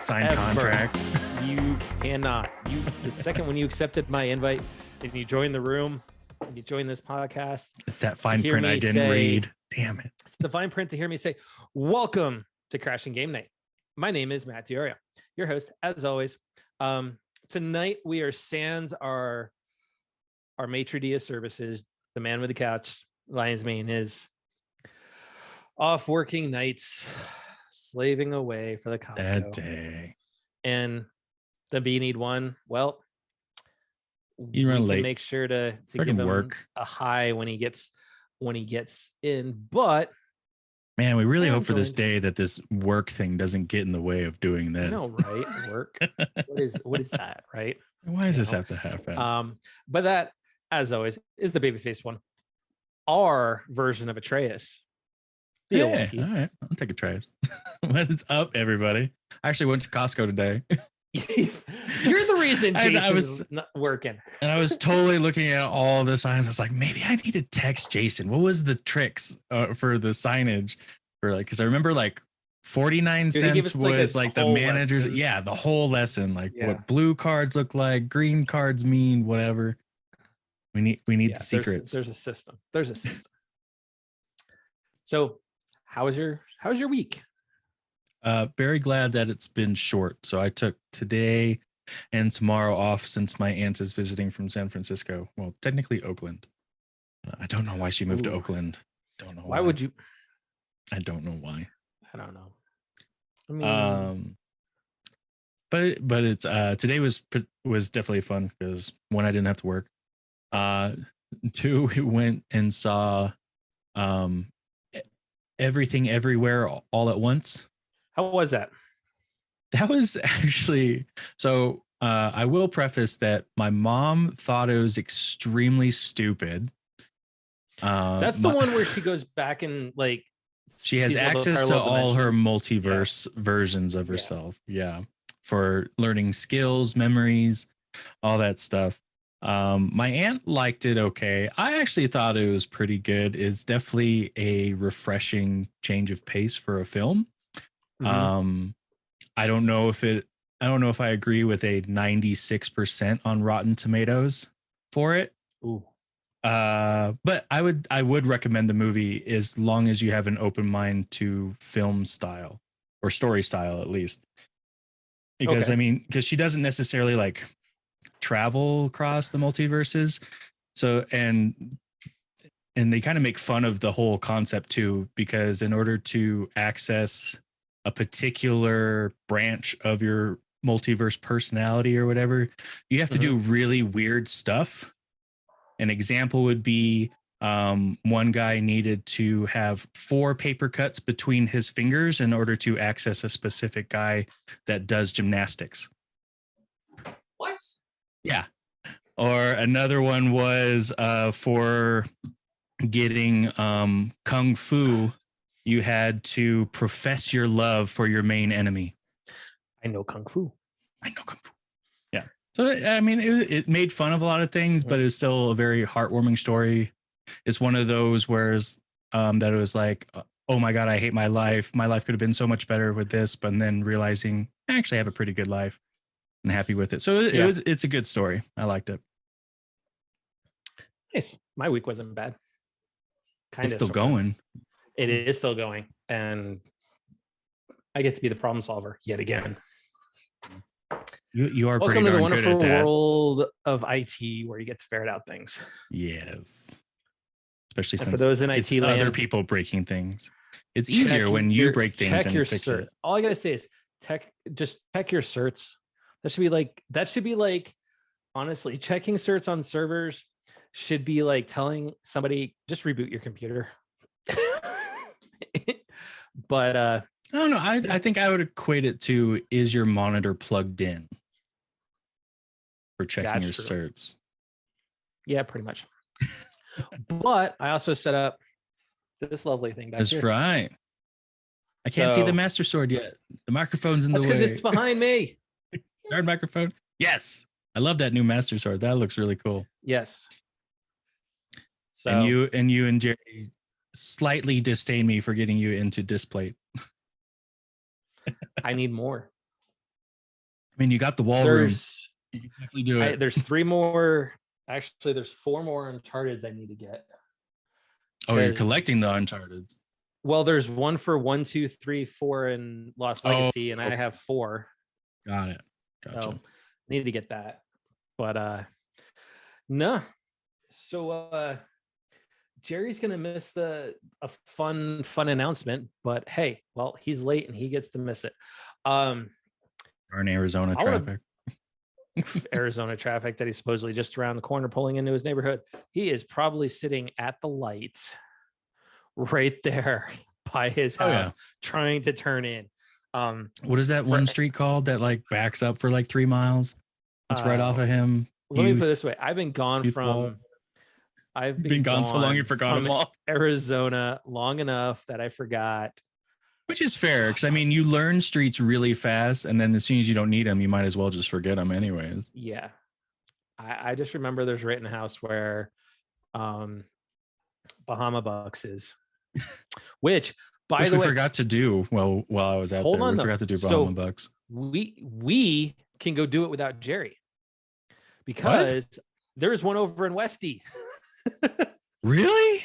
Signed ever. contract. You cannot. The second when you accepted my invite and you joined the room and you joined this podcast, It's that fine print I didn't read. Damn it. It's the fine print to hear me say, welcome to Crashing Game Night. My name is Matt Dioria, your host, as always. Tonight we are sans our maitre d' services. The man with the couch, Lion's Mane, is off working nights, slaving away for the Costco. That day. And the B need one. Well, you run late. Make sure to give him work a high when he gets in. But man, we really hope for this day that this work thing doesn't get in the way of doing this. No, right? Work. what is that, right? Why does this have to happen? But that, as always, is the babyface one. Our version of Atreus. All right, I'll take Atreus. What is up, everybody? I actually went to Costco today. You're the reason Jason was not working. And I was totally looking at all the signs. I was like, maybe I need to text Jason. What was the tricks for the signage? For because I remember 49 cents was the manager's. Lesson. Yeah, the whole lesson, what blue cards look like, green cards mean, whatever. We need the secrets. There's a system. So, how was your week? Very glad that it's been short. So I took today and tomorrow off since my aunt is visiting from San Francisco. Well, technically Oakland. I don't know why she moved to Oakland. Don't know why. Why would you? I don't know why. I don't know. I mean, but it's today was definitely fun because one, I didn't have to work. Two, we went and saw Everything Everywhere All at Once. How was that? That was actually so. I will preface that my mom thought it was extremely stupid. That's the one where she goes back and she has access to all her multiverse versions of herself. Yeah, for learning skills, memories, all that stuff. My aunt liked it okay. I actually thought it was pretty good. It's definitely a refreshing change of pace for a film. Mm-hmm. I don't know if I agree with a 96% on Rotten Tomatoes for it. Ooh. But I would recommend the movie as long as you have an open mind to film style or story style, at least. Because because she doesn't necessarily travel across the multiverses. So, and they kind of make fun of the whole concept too, because in order to access a particular branch of your multiverse personality or whatever, you have to do really weird stuff. An example would be one guy needed to have 4 paper cuts between his fingers in order to access a specific guy that does gymnastics. What? Yeah. Or another one was for getting kung fu, you had to profess your love for your main enemy. I know kung fu. Yeah. So, I mean, it made fun of a lot of things, but it's still a very heartwarming story. It's one of those whereas that it was oh my God, I hate my life. My life could have been so much better with this, but then realizing I actually have a pretty good life and happy with it. So it's a good story. I liked it. Nice. My week wasn't bad. It's still going. It is still going, and I get to be the problem solver yet again. You are welcome pretty to the darn good wonderful at that. World of IT, where you get to ferret out things. Yes, especially and since for those in it's IT land, other people breaking things. It's easier when you break things and fix it. All I gotta say is just check your certs. That should be like honestly, checking certs on servers should be like telling somebody just reboot your computer. But I don't know. I think I would equate it to, is your monitor plugged in for checking your certs? Yeah, pretty much. But I also set up this lovely thing back here. That's right. I can't see the Master Sword yet. The microphone's in the way. That's because it's behind me. Third microphone. Yes. I love that new Master Sword. That looks really cool. Yes. So and you and Jerry slightly disdain me for getting you into display. I need more. mean, you got the wall room. There's You can definitely do it. there's 3 more. Actually, there's 4 more Uncharted's I need to get. Oh, you're collecting the Uncharted. Well, there's one for 1, 2, 3, 4 in Lost Legacy, and I okay. have 4. Got it. Gotcha. So need to get that. But no. So Jerry's gonna miss a fun announcement, but hey, well, he's late and he gets to miss it. Darn Arizona traffic. Arizona traffic that he's supposedly just around the corner pulling into his neighborhood. He is probably sitting at the lights right there by his house, trying to turn in. What is that one street called that like backs up for like 3 miles? It's right off of him. Let me put it this way: I've been gone from. I've been gone so long you forgot them all. Arizona long enough that I forgot. Which is fair, because I mean, you learn streets really fast, and then as soon as you don't need them, you might as well just forget them anyways. Yeah, I just remember there's Rittenhouse where Bahama Bucks is, which by the way, we forgot to do while I was out there. We forgot to do Bahama Bucks. We can go do it without Jerry because there's one over in Westy. Really?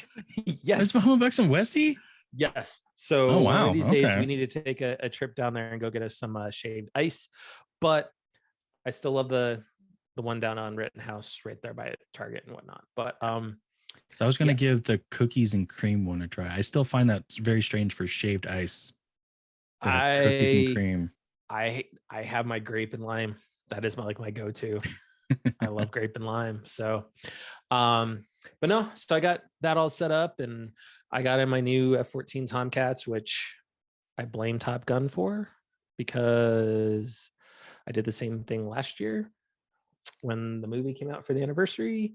Yes. There's Bahama Bucks in Westy? Yes. So wow. One of these days we need to take a trip down there and go get us some shaved ice. But I still love the one down on Rittenhouse right there by Target and whatnot. But so I was gonna give the cookies and cream one a try. I still find that very strange for shaved ice. Cookies and cream. I have my grape and lime. That is my go-to. I love grape and lime. So but no, so I got that all set up and I got in my new F-14 Tomcats, which I blame Top Gun for because I did the same thing last year when the movie came out for the anniversary.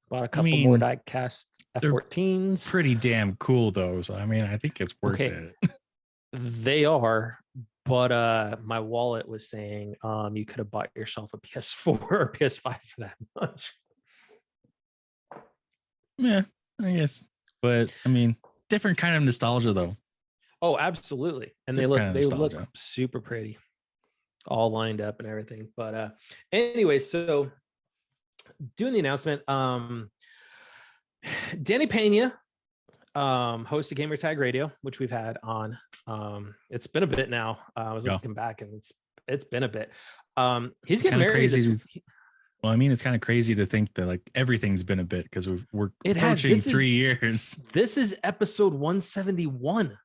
Bought a couple more die-cast F-14s. Pretty damn cool though. So I mean, I think it's worth it. They are, but my wallet was saying you could have bought yourself a PS4 or PS5 for that much. Yeah, I guess. But I mean, different kind of nostalgia though. Oh, absolutely. And they look super pretty, all lined up and everything. But anyway, so doing the announcement, Danny Pena, host of Gamer Tag Radio, which we've had on. It's been a bit now. I was looking back and it's been a bit. He's getting married crazy. Well, I mean, it's kind of crazy to think that like everything's been a bit because we're approaching 3 years. This is episode 171.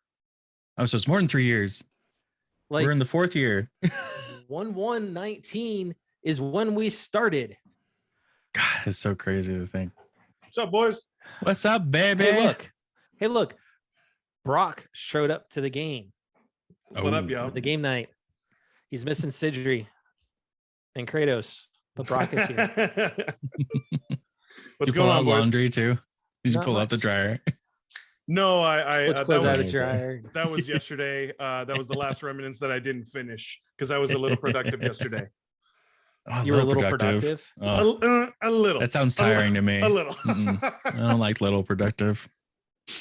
Oh, so it's more than 3 years. Like, we're in the 4th year. 1119 is when we started. God, it's so crazy to think. What's up, boys? What's up, baby? Hey, look. Brock showed up to the game. What up, yo? The game night. He's missing Sidri and Kratos. But Brock is here. What's going on, boys? Laundry too? Did you pull out the dryer? No, I that was out of the dryer. That was yesterday. That was the last remnants that I didn't finish because I was a little productive yesterday. Oh, you were a little productive? A little. That sounds tiring to me. A little. I don't like little productive.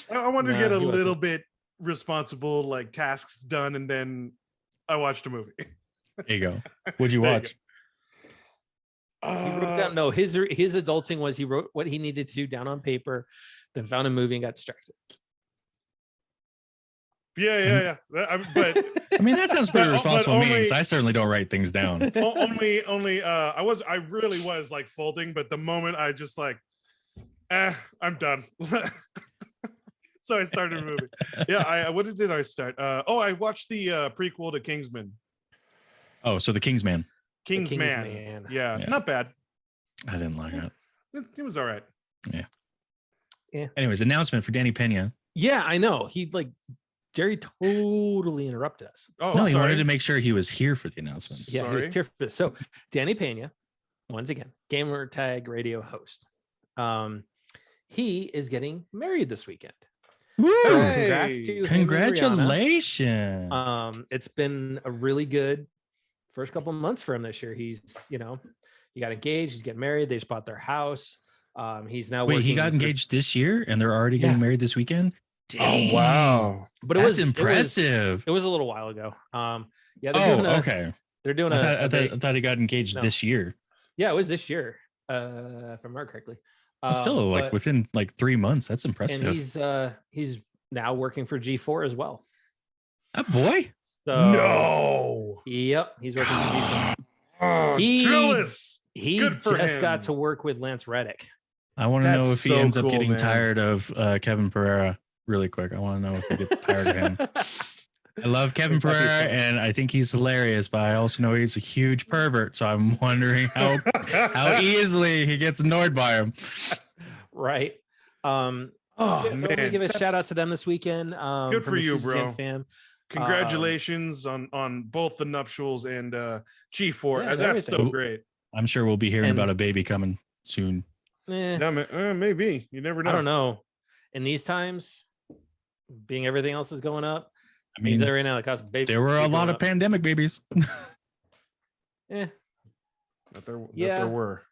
I wanted to get a little bit responsible, like tasks done, and then I watched a movie. There you go. What'd you watch? He wrote down, no, his adulting was he wrote what he needed to do down on paper, then found a movie and got distracted. Yeah. But I mean, that sounds pretty responsible to me because I certainly don't write things down. Only I really was like folding, but the moment I just like, I'm done. So I started a movie. Yeah, what did I start? I watched the prequel to Kingsman. Oh, so the Kingsman. Kingsman. Yeah, not bad. I didn't like it. It was all right. Yeah. Anyways, announcement for Danny Pena. Yeah, I know. Jerry totally interrupted us. Oh, no, he wanted to make sure he was here for the announcement. Yeah, he was here for this. So Danny Pena, once again, Gamer Tag Radio host. He is getting married this weekend. Woo! So Congratulations. It's been a really good first couple of months for him this year. He's, he got engaged, he's getting married, they just bought their house. He's now he got engaged this year and they're already getting married this weekend. Dang. Oh wow. But that's impressive. It was a little while ago. Okay. They're doing I thought he got engaged this year. Yeah, it was this year, if I remember correctly. Still, like within like 3 months. That's impressive. And he's now working for G4 as well. That boy. So, no. Yep, he's working for G4. Oh, jealous. He Good for just him. got to work with Lance Reddick. I want to know if he so ends up cool, getting man. tired of Kevin Pereira really quick. I want to know if he gets tired of him. I love Kevin Pereira, and I think he's hilarious, but I also know he's a huge pervert. So I'm wondering how easily he gets annoyed by him. Right. Oh, so man. Let me give a shout out to them this weekend. Good for you, bro. Fam. Congratulations on both the nuptials and G4. Yeah, that's so great. I'm sure we'll be hearing about a baby coming soon. Maybe. You never know. I don't know. In these times, being everything else is going up. I mean, right now, it costs babies. There were a lot of pandemic babies. Yeah. That there were.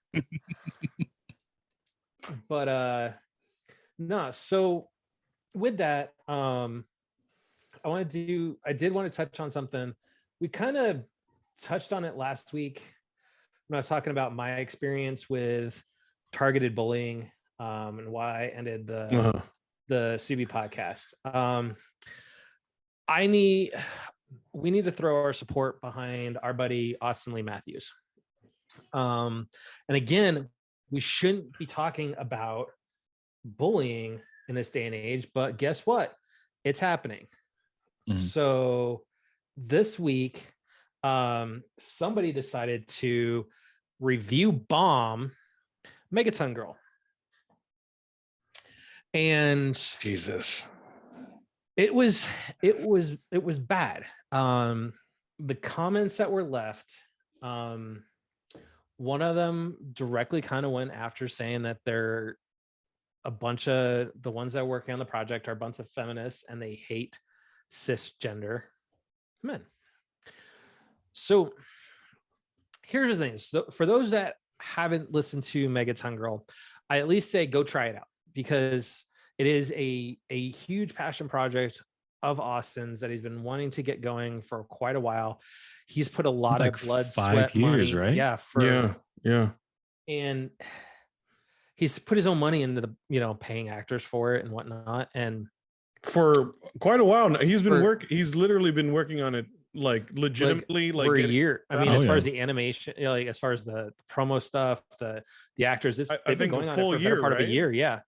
But no, so with that, I did want to touch on something. We kind of touched on it last week when I was talking about my experience with targeted bullying, and why I ended the CB podcast. We need to throw our support behind our buddy Austin Lee Matthews. And again, we shouldn't be talking about bullying in this day and age, but guess what? It's happening. Mm-hmm. So this week, somebody decided to review bomb Megaton Girl. And Jesus. It was bad. The comments that were left, one of them directly kind of went after saying that they're a bunch of the ones that are working on the project are a bunch of feminists and they hate cisgender men. So here's the thing. So for those that haven't listened to Megaton Girl, I at least say go try it out, because it is a huge passion project of Austin's that he's been wanting to get going for quite a while. He's put a lot of blood, 5 sweat, years, money. right? Yeah. And he's put his own money into the, paying actors for it and whatnot. And for quite a while now, he's literally been working on it like legitimately for a year. I mean, as far as the animation, like as far as the promo stuff, the actors, they've been going on it for a better part of a year. Yeah.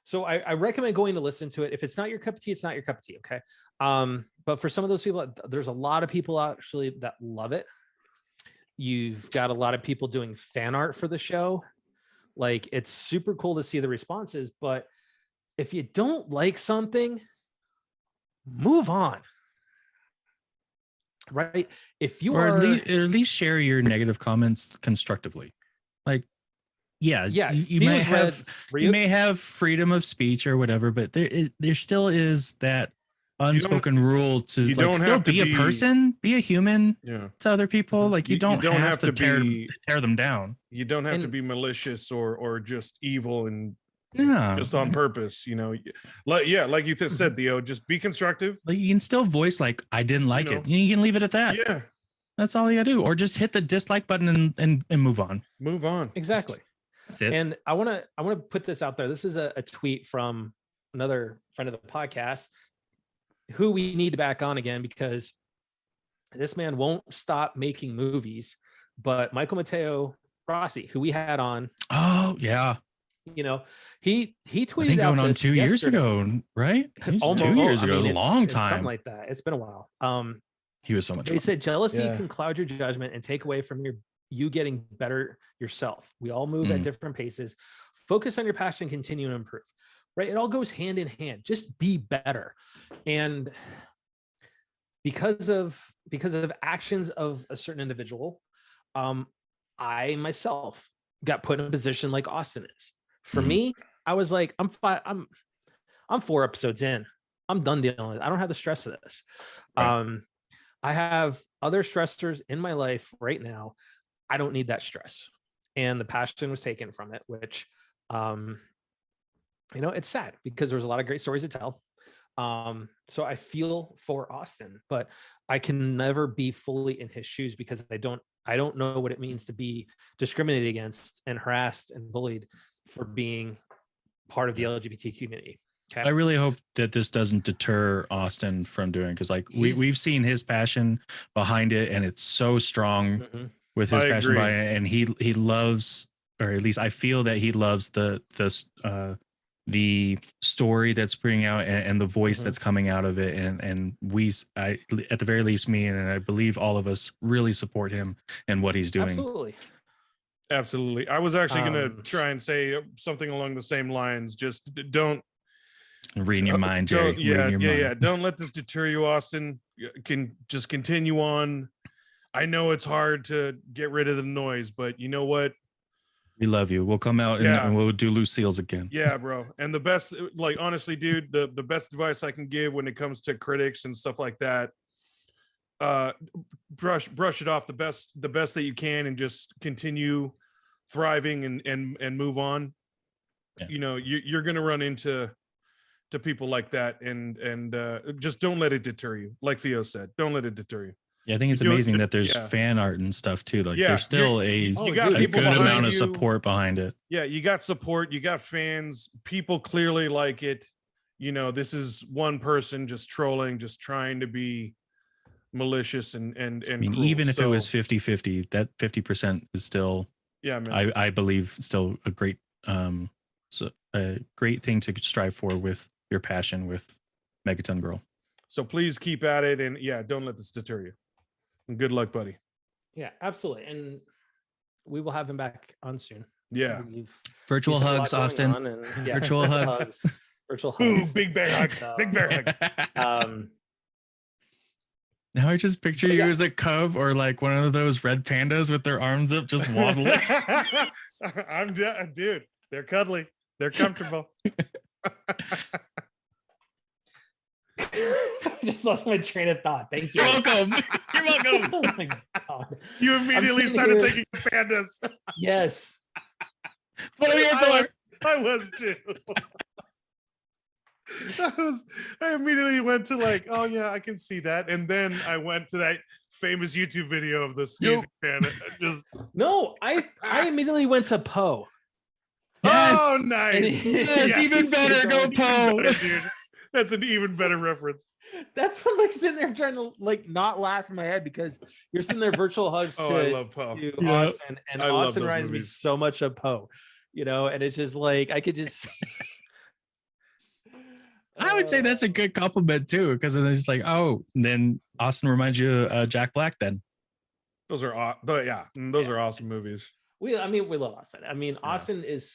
So I recommend going to listen to it. If it's not your cup of tea, it's not your cup of tea. Okay. But for some of those people, there's a lot of people actually that love it. You've got a lot of people doing fan art for the show. Like, it's super cool to see the responses, but if you don't like something, move on. Right? If you at least share your negative comments constructively. Like, you may have freedom of speech or whatever, but there still is that unspoken rule to still be a person, be a human to other people. Like, you don't have to tear them down. You don't have to be malicious or just evil and just on purpose, like you said, Theo, just be constructive. Like, you can still voice like, I didn't like it. You can leave it at that. Yeah, that's all you gotta do, or just hit the dislike button and move on. Exactly. That's it. And I want to put this out there. This is a tweet from another friend of the podcast who we need to back on again, because this man won't stop making movies. But Michael Matteo Rossi, who we had on, he tweeted out going on 2 years ago, right? Almost 2 years ago. It was a long time. Something like that. It's been a while. He was so much fun. He said jealousy can cloud your judgment and take away from you getting better yourself. We all move at different paces. Focus on your passion, continue to improve. Right? It all goes hand in hand. Just be better. And because of actions of a certain individual, I myself got put in a position like Austin is. For me, I was like, I'm 4 episodes in. I'm done dealing with it. I don't have the stress of this. Right. I have other stressors in my life right now. I don't need that stress. And the passion was taken from it, which, it's sad because there was a lot of great stories to tell. So I feel for Austin, but I can never be fully in his shoes because I don't know what it means to be discriminated against and harassed and bullied for being part of the LGBT community. Okay. I really hope that this doesn't deter Austin from doing, because like we've seen his passion behind it, and it's so strong with his I passion agree. behind it, and he loves, or at least I feel that he loves the story that's bringing out, and the voice that's coming out of it, and I at the very least, me and I believe all of us really support him and what he's doing. Absolutely. I was actually going to try and say something along the same lines. Just don't read in your mind, Jerry. Yeah. Don't let this deter you, Austin. Can just continue on. I know it's hard to get rid of the noise, but you know what? We love you. We'll come out and we'll do Lucille's again. Yeah, bro. And the best, like, honestly, dude, the best advice I can give when it comes to critics and stuff like that, brush it off the best that you can, and just continue thriving and move on. Yeah. You know, you're gonna run into people like that, and just don't let it deter you. Like Theo said, don't let it deter you. Yeah, I think it's amazing that there's fan art and stuff too. Like there's still a good amount of support behind it. Yeah, you got support, you got fans, people clearly like it. You know, this is one person just trolling, just trying to be malicious and I mean, cruel. Even if it was 50-50, that 50% is still, yeah, man. I believe still a great a great thing to strive for with your passion with Megaton Girl. So please keep at it, and don't let this deter you. And good luck, buddy. Yeah, absolutely. And we will have him back on soon. Yeah. Virtual hugs, Austin. Virtual hugs. Virtual hugs. Ooh, big bear hug. Big bear hug. Now I just picture you as a cub or like one of those red pandas with their arms up, just waddling. Dude, they're cuddly. They're comfortable. I just lost my train of thought. Thank you. You're welcome. You're welcome. Oh my God. You immediately started thinking of pandas. Yes. That's what I'm here for. I was too. I immediately went to like, oh yeah, I can see that. And then I went to that famous YouTube video of the sneezing panda. No, I immediately went to Poe. Yes. Oh, nice. Yes, even better. Go Poe. Dude. That's an even better reference. That's what like sitting there trying to like not laugh in my head, because you're sitting there virtual hugs I love Poe. to Austin, and Austin reminds me so much of Poe, you know, and it's just like I could just I would say that's a good compliment too, because it's just like, oh, and then Austin reminds you of Jack Black. Then those are are awesome movies. We love Austin. I mean, Austin is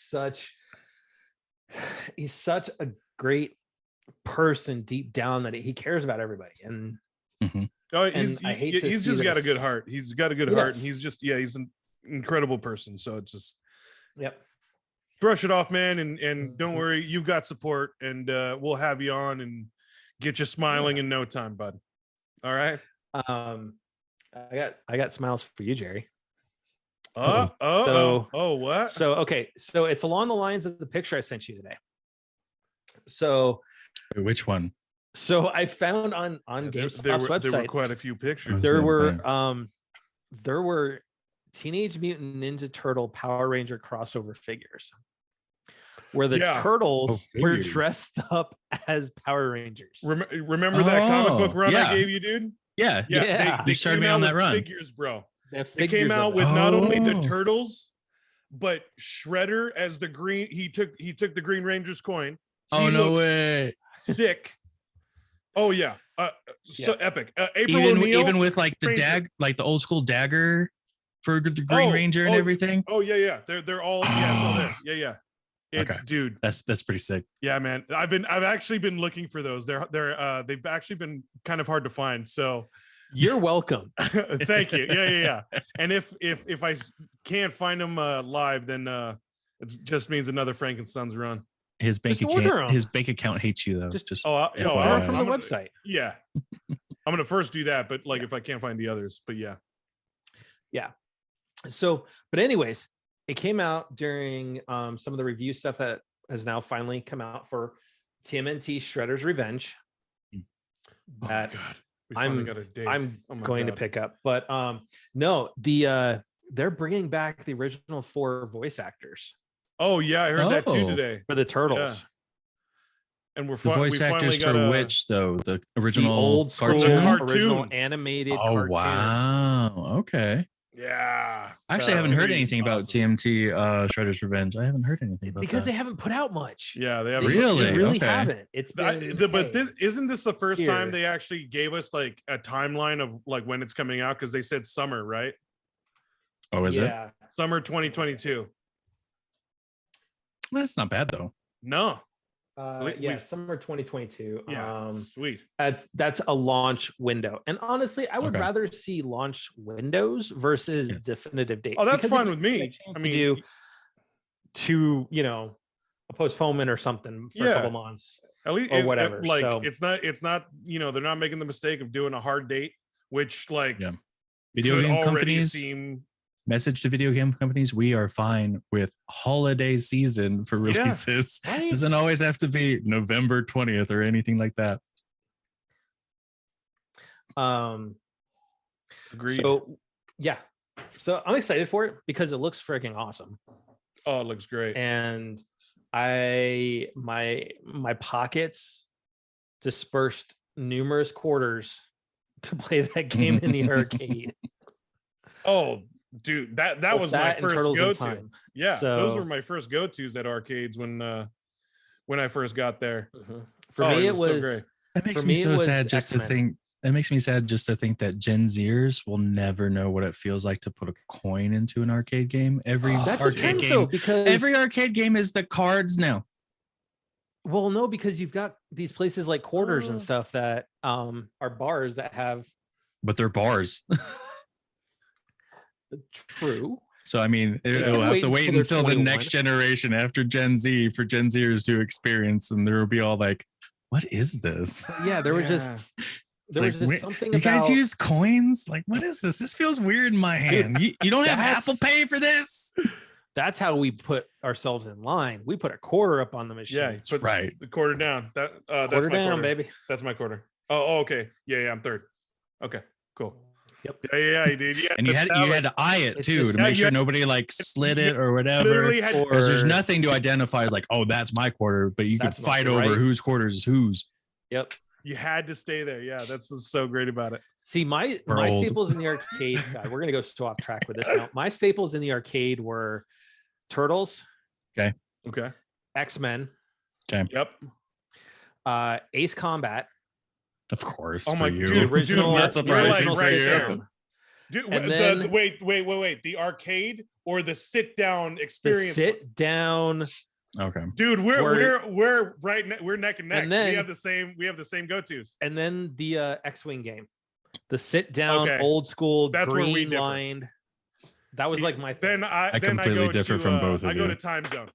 he's such a great person deep down that he cares about everybody. And he's just got a good heart. He's got a good heart, and he's just he's an incredible person. So it's just brush it off, man, and don't worry, you've got support, and we'll have you on and get you smiling in no time, bud. All right. I got smiles for you, Jerry. What? So okay, so it's along the lines of the picture I sent you today. So which one? So I found on GameStop's website there were quite a few pictures. There were Teenage Mutant Ninja Turtle Power Ranger crossover figures where the turtles were dressed up as Power Rangers. Remember that comic book run I gave you, dude? Yeah. They started me on that run. Figures, bro. They came out with not only the turtles, but Shredder as the green. He took the Green Ranger's coin. No way! Sick. Oh yeah. So epic. April even with like the like the old school dagger for the Green Ranger and everything. Oh yeah. They're all it's all there. Yeah. It's dude. That's pretty sick. Yeah, man. I've actually been looking for those. They've actually been kind of hard to find. So you're welcome. Thank you. Yeah. And if I can't find them live, then it just means another Frankenstein's run. His bank account hates you though. Just order from the website. Yeah. I'm gonna first do that, but like if I can't find the others, but yeah. So, but anyways, it came out during some of the review stuff that has now finally come out for TMNT Shredder's Revenge. Oh my God. We finally got a date. I'm Oh my going to God. pick up, but no, they're bringing back the original 4 voice actors Oh yeah, I heard that too Oh. today. for the Turtles. And The voice we actors finally got for which though? The original The old school, cartoon? original animated Oh cartoon. wow. Okay. Yeah. I actually So- haven't It's heard gonna be anything about awesome. TMT Shredder's Revenge. I haven't heard anything about Because that. they haven't put out much. Yeah, they They haven't. Really? really Okay. haven't. It's been, But hey, isn't this the first time here. they actually gave us like a timeline of like when it's coming out? Because they said summer, right? Oh, is it? yeah. Summer 2022. That's not bad though. No. Yeah, summer 2022. Yeah. Sweet. That's a launch window. And honestly, I would Okay. rather see launch windows versus Yes. definitive dates. Oh, that's because fine it with gives you me. a chance I to mean, do to, a postponement or something for a Yeah. couple months. at least or whatever, like so- it's not they're not making the mistake of doing a hard date, which like Yeah. Video could game already companies, seem message to video game companies, we are fine with holiday season for Yeah. releases. Right? Doesn't always have to be November 20th or anything like that. agreed. So yeah. So I'm excited for it because it looks freaking awesome. Oh, it looks great. And my pockets dispersed numerous quarters to play that game in the arcade. Oh, dude, that Both was that my and first Turtles in go-to. Time. Yeah, those So- were my first go-tos at arcades when I first got there. For Oh, me, it so was great. That makes For me me, it so was sad just to X-Men. think. That makes me sad just to think that Gen Zers will never know what it feels like to put a coin into an arcade game. Every Oh, that arcade depends game, though, because every arcade game is the cards now. well, no, because you've got these places like Quarters Oh. and stuff that are bars that have But they're bars. true. So I mean, Yeah. it'll have to wait Until they're until the 21. next generation after Gen Z for Gen Zers to experience, and there will be all like, "What is this?" Yeah, there was Yeah. just It's there like, was just "Wait, something you about guys use coins? Like, what is this? This feels weird in my hand. You don't have that's- Apple Pay for this? that's how we put ourselves in line. We put a quarter up on the machine. Yeah, put right. the quarter down. That's quarter my down, quarter. baby. That's my quarter. Oh, okay. Yeah, I'm third. Okay, cool. Yep. Yeah, dude. Yeah, And you had to eye it It's too just- to Yeah, make you sure had- nobody like slid it or whatever. literally had Or- Because there's nothing to identify as like, oh, that's my quarter, but you could That's not fight over right. whose quarters is whose. Yep. you had to stay there. Yeah, that's what's so great about it. See, my We're old. staples in the arcade. God, we're gonna go so off track with this now. My staples in the arcade were Turtles, Okay. X-Men, Yep. Ace Combat, Of course. Oh for my you. dude, original, Not the surprising original for sit you. down. Dude, And then- wait. The arcade or the sit down The experience? sit down. Okay. Dude, Where- we're we're neck and neck. And then- we have the same go-tos. And then the X-Wing game, the sit down, Okay. old school, That's where we green differ. lined. That was See, like my thing. Then I completely go differ to, from both of I go you. to time zone.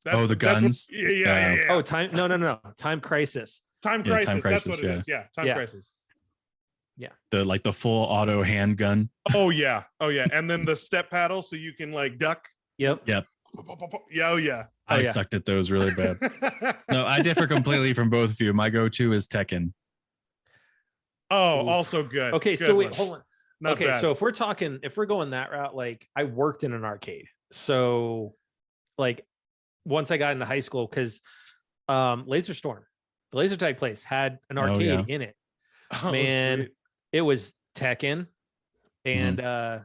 Oh, the that's what- guns? yeah. Oh, time. No. Time Crisis. Time Yeah, crisis. Time That's Crisis, what it yeah. is. Yeah, time Yeah. crisis. The full auto handgun. Oh yeah. And then the step paddle so you can like duck. Yep. Yeah. Yeah. Oh yeah. Oh, I yeah. sucked at those really bad. No, I differ completely from both of you. My go-to is Tekken. Oh, Ooh. also good. Okay, Good so wait, one. hold on. Not Okay, bad. so if we're going that route, like I worked in an arcade. So like once I got into high school, because Laser Storm, the laser tag place had an Oh, arcade yeah. in it. Oh, Man, sweet. it was Tekken. And Mm-hmm.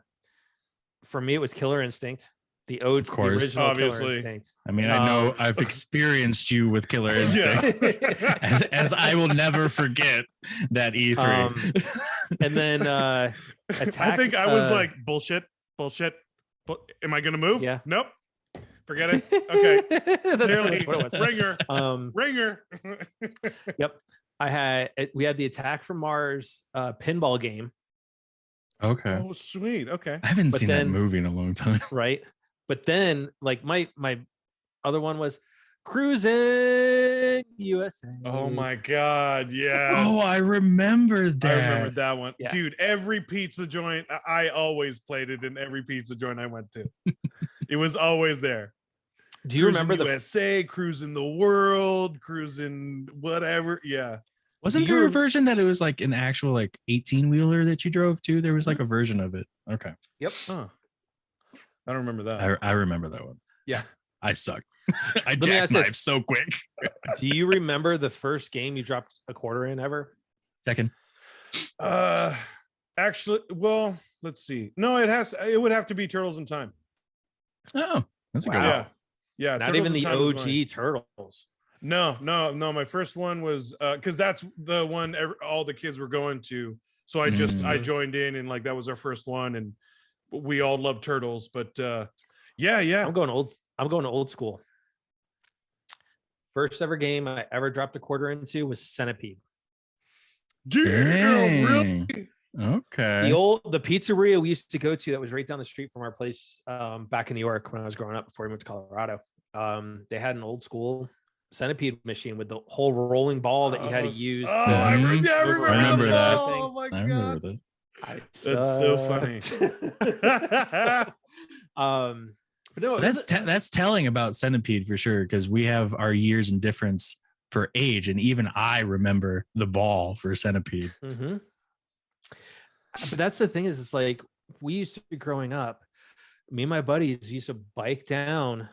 for me it was Killer Instinct. The ode, Of course. the original Obviously. Killer Instinct. I mean, I know Um, I've experienced you with Killer Instinct, Yeah. as I will never forget that E3. And then Attack, I think I was like bullshit. Am I gonna move? Yeah. Nope. Forget it. Okay. That's Clearly, what it was. ringer. Ringer. We had the Attack from Mars pinball game, Okay. Oh, sweet. Okay. I haven't But seen that then- movie in a long time. right? But then like my other one was Cruising USA. Oh my god. Yeah. Oh, I remember that. I remember that one. Yeah. Dude, every pizza joint, I always played it in every pizza joint I went to. It was always there. Do you remember Cruising the USA, cruising the world, cruising whatever? Yeah. Wasn't there a version that it was like an actual like 18-wheeler that you drove to? There was like a version of it. Okay. Yep. Huh. I don't remember that. I remember that one. Yeah. I sucked. I Let me ask jackknifed this. so quick. Do you remember the first game you dropped a quarter in ever? Second. Actually, well, let's see. No, it would have to be Turtles in Time. Oh, that's a good Wow. one. Yeah. Not Turtles even in the Time was mine. OG Turtles. No. My first one was because that's the one all the kids were going to. So I joined in, and like that was our first one, and we all love Turtles. But yeah. I'm going old school. First ever game I ever dropped a quarter into was Centipede. Damn, really? Okay. The pizzeria we used to go to that was right down the street from our place back in New York when I was growing up before we moved to Colorado. They had an old school Centipede machine with the whole rolling ball that you had to use. I remember that. Thing. Oh my I remember god, that. that's so funny. But no, That's telling about Centipede for sure, because we have our years in difference for age, and even I remember the ball for Centipede. Mm-hmm. But that's the thing is, it's like we used to be growing up. Me and my buddies used to bike down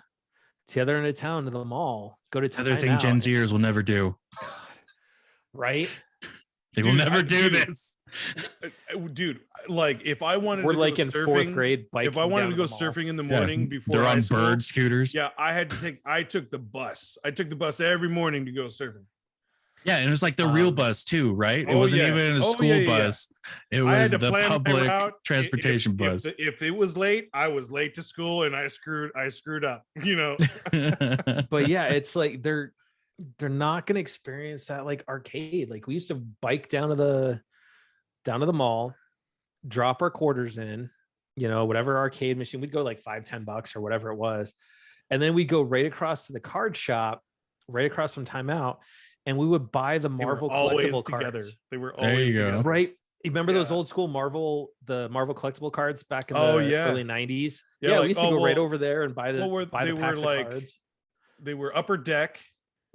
to the other end of town to the mall, go to Other thing Gen Zers will never do. Right? They will never do this. Dude, like if I wanted We're to like go in surfing, fourth grade biking if I wanted down to go the mall. surfing in the morning before they're high on school, bird scooters. Yeah, I took the bus. I took the bus every morning to go surfing. Yeah, and it was like the real bus too, right? It Oh, wasn't yeah. even a Oh, school yeah. bus. It I had was to the plan my public route. transportation bus. If it was late, I was late to school, and I screwed up. You know. But yeah, it's like they're not going to experience that like arcade. Like we used to bike down to the mall, drop our quarters in, whatever arcade machine. We'd go like $5-10 or whatever it was, and then we'd go right across to the card shop, right across from Time Out, and we would buy the Marvel collectible cards. They were There always you go. together. Right? You remember those old school Marvel collectible cards back in the early 90s? Yeah, we used to go right over there and buy the packs of cards. They were Upper Deck.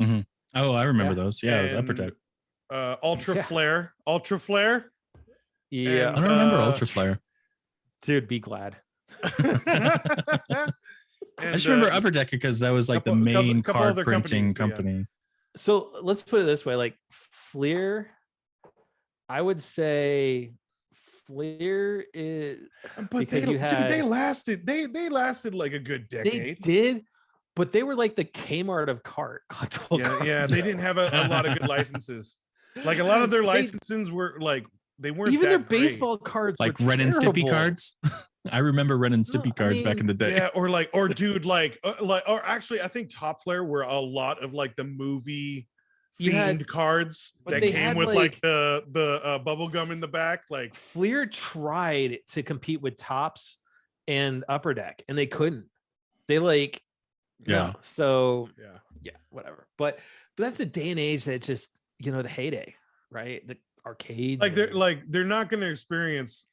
Mm-hmm. Oh, I remember those. Yeah, it was Upper Deck. Ultra Flare. Ultra Flare. Yeah. I don't remember Ultra Flare. Dude, be glad. I I just remember Upper Deck because that was like the main card printing company. So let's put it this way, like Fleer, I would say Fleer is, but they lasted. They lasted like a good decade. They did, but they were like the Kmart of cart. Yeah, they didn't have a lot of good licenses. Like a lot of their licenses were like they weren't even their great. baseball cards, like were Ren and Stimpy terrible. cards. I remember Ren and Stimpy cards back in the day. Yeah, or actually, I think Top Flare were a lot of like the movie themed cards that came with like the bubble gum in the back. Like Fleer tried to compete with Tops and Upper Deck, and they couldn't. They so whatever. But that's the day and age that just the heyday, right? The arcades. Like they're not going to experience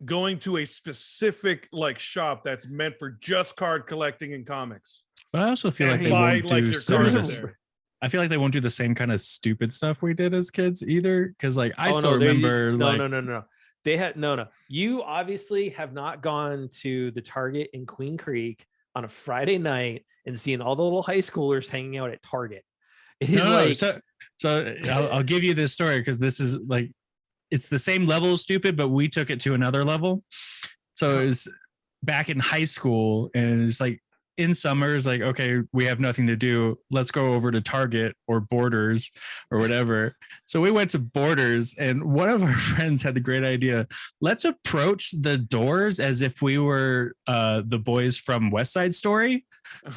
going to a specific like shop that's meant for just card collecting and comics. But I also feel like they won't do some of this. I feel like they won't do the same kind of stupid stuff we did as kids either. Because like I still remember. No. They had no. You obviously have not gone to the Target in Queen Creek on a Friday night and seeing all the little high schoolers hanging out at Target. It is so I'll give you this story because this is like it's the same level of stupid, but we took it to another level. So it was back in high school, and it's like in summers, like, okay, we have nothing to do. Let's go over to Target or Borders or whatever. So we went to Borders, and one of our friends had the great idea. Let's approach the doors as if we were the boys from West Side Story.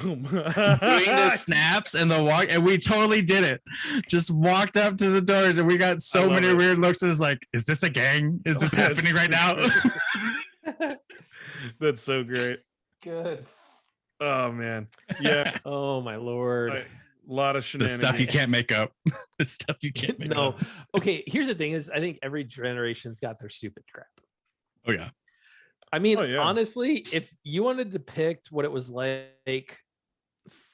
Doing the snaps and the walk, and we totally did it. Just walked up to the doors, and we got so many weird looks. It was like, is this a gang? Is this happening right now? That's so great. Good. Oh man, yeah. Oh my lord. A lot of shenanigans. The stuff you can't make up. The stuff you can't make up. Okay, here's the thing: is I think every generation's got their stupid crap. Oh yeah. I mean, honestly, if you wanted to depict what it was like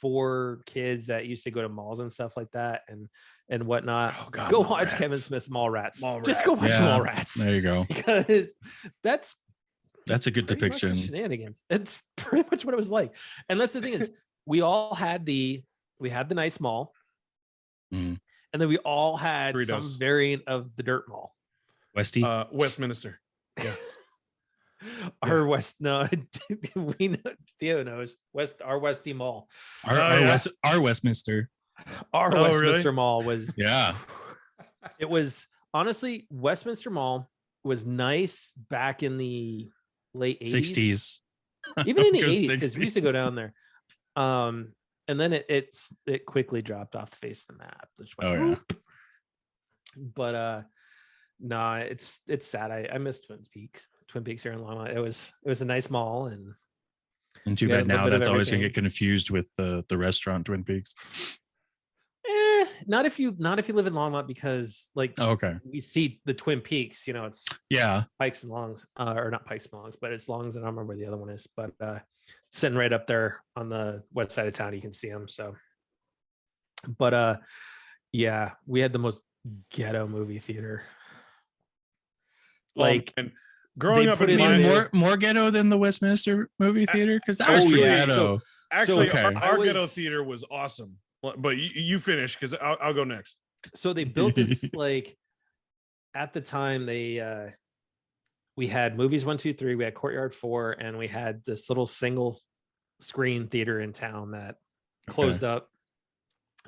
for kids that used to go to malls and stuff like that and whatnot. Oh, God, Go Mall watch Rats. Kevin Smith's Mallrats. Mallrats. Just go watch Yeah, Mallrats. there you go. Because that's That's a good pretty much the depiction. shenanigans. It's pretty much what it was like. And that's the thing is, we had the nice mall, Mm. and then we all had Doritos. some variant of the dirt mall. Westy. Westminster. Yeah. Our West, no, we know, Theo knows our Westy Mall. Our Westminster. Our Oh, Westminster really? Mall was, Yeah. it was honestly, Westminster Mall was nice back in the late 80s. 60s. Even in the Go 80s, because we used to go 60s. down there. And then it quickly dropped off the face of the map. Just went, Oh, yeah. whoop. But nah, it's sad. I miss Twin Peaks here in Longmont. It was a nice mall, and Too we had bad a now little bit of that's always gonna everything. get confused with the restaurant Twin Peaks. not if you live in Longmont, because like Oh, okay. we see the Twin Peaks, it's Yeah. Pikes and Longs, or not Pikes and Longs, but it's Longs, and I don't remember where the other one is, but sitting right up there on the west side of town, you can see them. So, but yeah, we had the most ghetto movie theater. Like, and growing they up put in it my in More ghetto than the Westminster movie theater? Because that was Oh, pretty yeah. ghetto. actually, okay. our I ghetto was- theater was awesome. But you finish, because I'll go next. so they built this like at the time we had Movies 1, 2, 3, we had Courtyard 4, and we had this little single screen theater in town that closed up.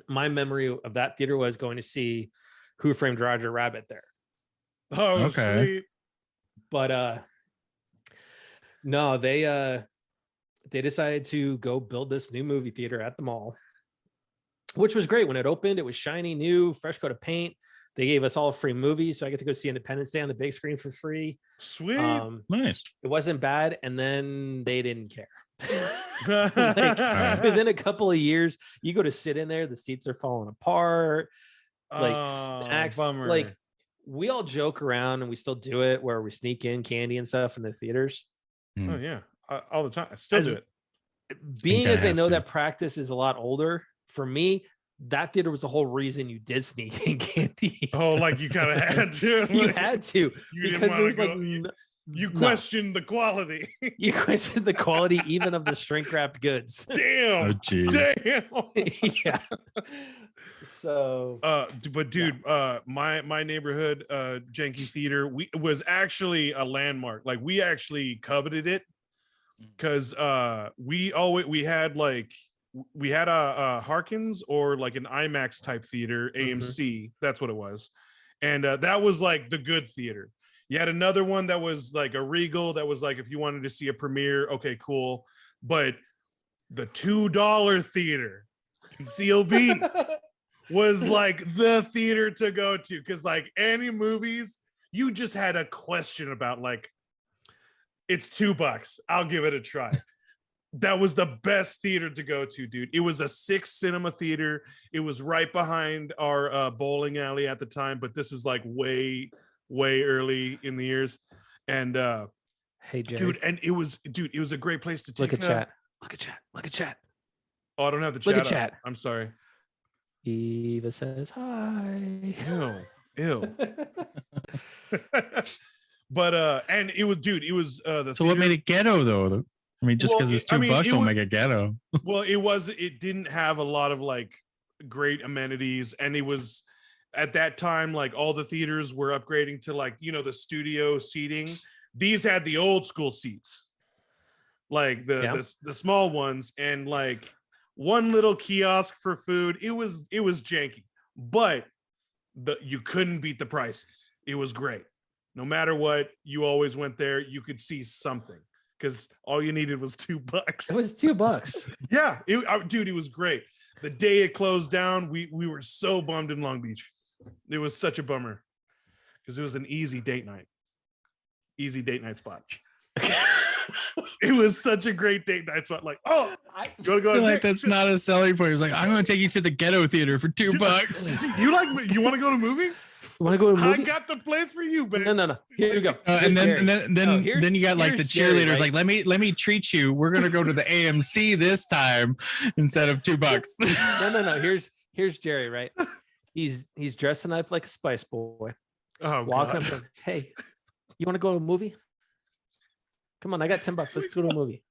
My memory of that theater was going to see Who Framed Roger Rabbit there. Oh, Okay. sweet. But no, they decided to go build this new movie theater at the mall, which was great. When it opened, it was shiny, new, fresh coat of paint. They gave us all free movies, so I get to go see Independence Day on the big screen for free. Sweet. Nice. It wasn't bad, and then they didn't care. Like, Alright. within a couple of years, you go to sit in there, the seats are falling apart. Like snacks, bummer. like we all joke around, and we still do it, where we sneak in candy and stuff in the theaters. Oh yeah, all the time. I still do it. Being I as I have know to. that practice is a lot older, for me, that theater was the whole reason you did sneak in candy. Oh, like you kind of had to. You Like, had to, You because didn't there want was to like go. You no. questioned the quality. You questioned the quality even of the shrink wrapped goods. Oh, Damn. jeez. Damn. Yeah. So But dude, my neighborhood janky theater was actually a landmark. Like we actually coveted it, because we had a Harkins, or like an IMAX type theater, AMC. That's what it was. And that was like the good theater. You had another one that was like a Regal, that was like if you wanted to see a premiere, okay, cool. But the $2 theater in CLB was like the theater to go to, because like any movies, you just had a question about, like, it's $2, I'll give it a try. That was the best theater to go to, dude. It was a 6 cinema theater. It was right behind our bowling alley at the time, but this is like way early in the years. And hey, Jerry, dude, and it was a great place to take look at chat. Look at chat. Oh, I don't have the Look chat at up. chat. I'm sorry. Eva says hi. Ew. But and it was, dude, it was the So what theater- made it ghetto though? I mean, just Well, because it's I $2 mean, it don't was- make it ghetto. well, it didn't have a lot of like great amenities, and it was at that time, like all the theaters were upgrading to like, the studio seating. These had the old school seats, like the small ones, and like one little kiosk for food. It was janky, but you couldn't beat the prices. It was great. No matter what, you always went there. You could see something, because all you needed was $2. It was $2. Yeah, dude, it was great. The day it closed down, we were so bummed in Long Beach. It was such a bummer, because it was an easy date night spot. It was such a great date night spot. Like, oh, you want to go? I feel like that's not a selling point. It's like, I'm going to take you to the ghetto theater for $2. You want to go to a movie? You want to go to a I movie? got the place for you, but No. Here you go. And Here's then Jerry. then you got like the here's Jerry, cheerleaders right? like let me treat you. We're gonna go to the AMC this time instead of $2. No. Here's Jerry, right? He's dressing up like a Spice Boy, walking God. up to him. Hey, you want to go to a movie? Come on, I got $10. Let's go to a movie.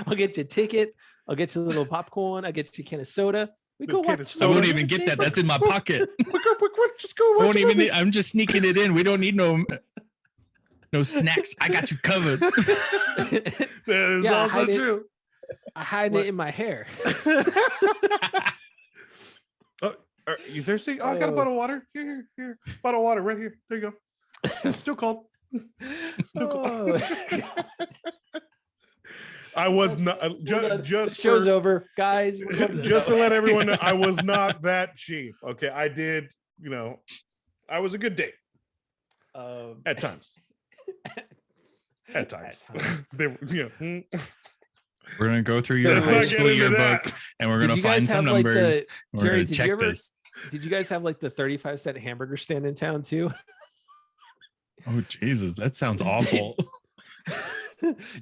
I'll get you a ticket. I'll get you a little popcorn. I'll get you a can of soda. We go watch. I won't even get that. That's in my pocket. Quick, just go. I won't even need, I'm just sneaking it in. We don't need no snacks. I got you covered. That is also true. I hide it in my hair. Are you thirsty? Oh, I got a bottle of water. Here. Bottle of water right here. There you go. Still cold. I was not just show's over, guys. Just to let everyone know, I was not that cheap. Okay, I did. I was a good date at times. At times. We're gonna go through your high school yearbook, and we're gonna find some numbers. We're Jerry, gonna check this. Did you guys have like the 35-cent hamburger stand in town too? Oh Jesus, that sounds awful.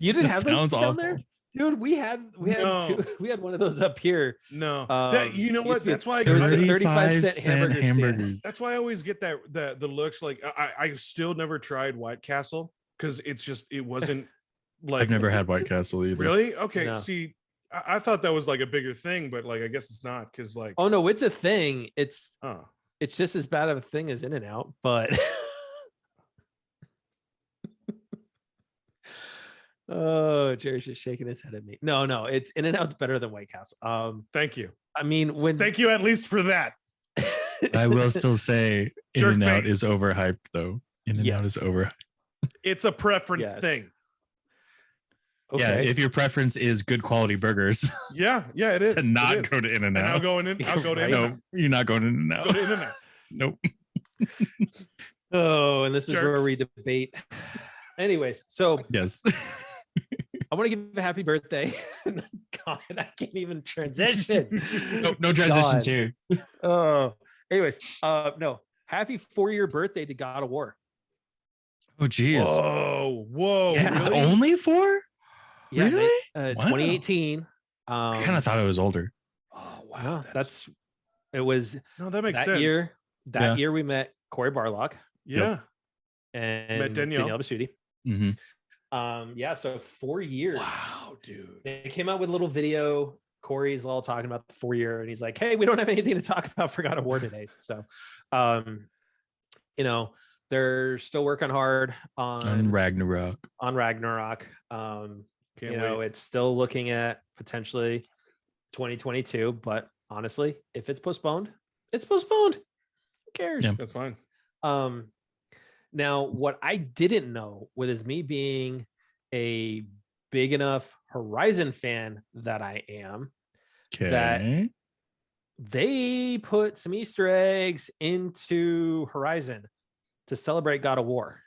You didn't have those down awful. there, dude. We had one of those up here. No, you know what? That's why there was a 35-cent hamburgers. That's why I always get the looks like I've still never tried White Castle because it wasn't like I've never had White Castle either. Really? Okay. No. See, I thought that was like a bigger thing, but like I guess it's not because like oh no, it's a thing. It's just as bad of a thing as In-N-Out, but. Oh, Jerry's just shaking his head at me. No, it's In-N-Out's better than White Castle. Thank you. I mean, thank you at least for that. I will still say Jerk In-N-Out face. is overhyped though. In-N-Out is overhyped. It's a preference thing. Okay. Yeah, if your preference is good quality burgers. Yeah, it is. To not go to In-N-Out. And I'll go to In-N-Out. No, you're not going to In-N-Out. Go to In-N-Out. Nope. Oh, and this is where we debate. Anyways, so yes. I want to give a happy birthday. God, I can't even transition. No transitions here. Oh, anyways, no. Happy 4-year birthday to God of War. Oh, geez. Whoa. Yeah, it's only 4? Yeah, really? Wow. 2018. I kind of thought it was older. Oh, wow. It was. No, that makes that sense. That year we met Corey Barlock. Yeah. And met Danielle Basutti. Mm-hmm. Yeah, so 4 years. Wow, dude. They came out with a little video. Corey's all talking about the 4-year, and he's like, hey, we don't have anything to talk about for God of War today. So they're still working hard on Ragnarok. It's still looking at potentially 2022, but honestly, if it's postponed, it's postponed. Who cares? Yeah. That's fine. Now, what I didn't know was me being a big enough Horizon fan that I am, that they put some Easter eggs into Horizon to celebrate God of War.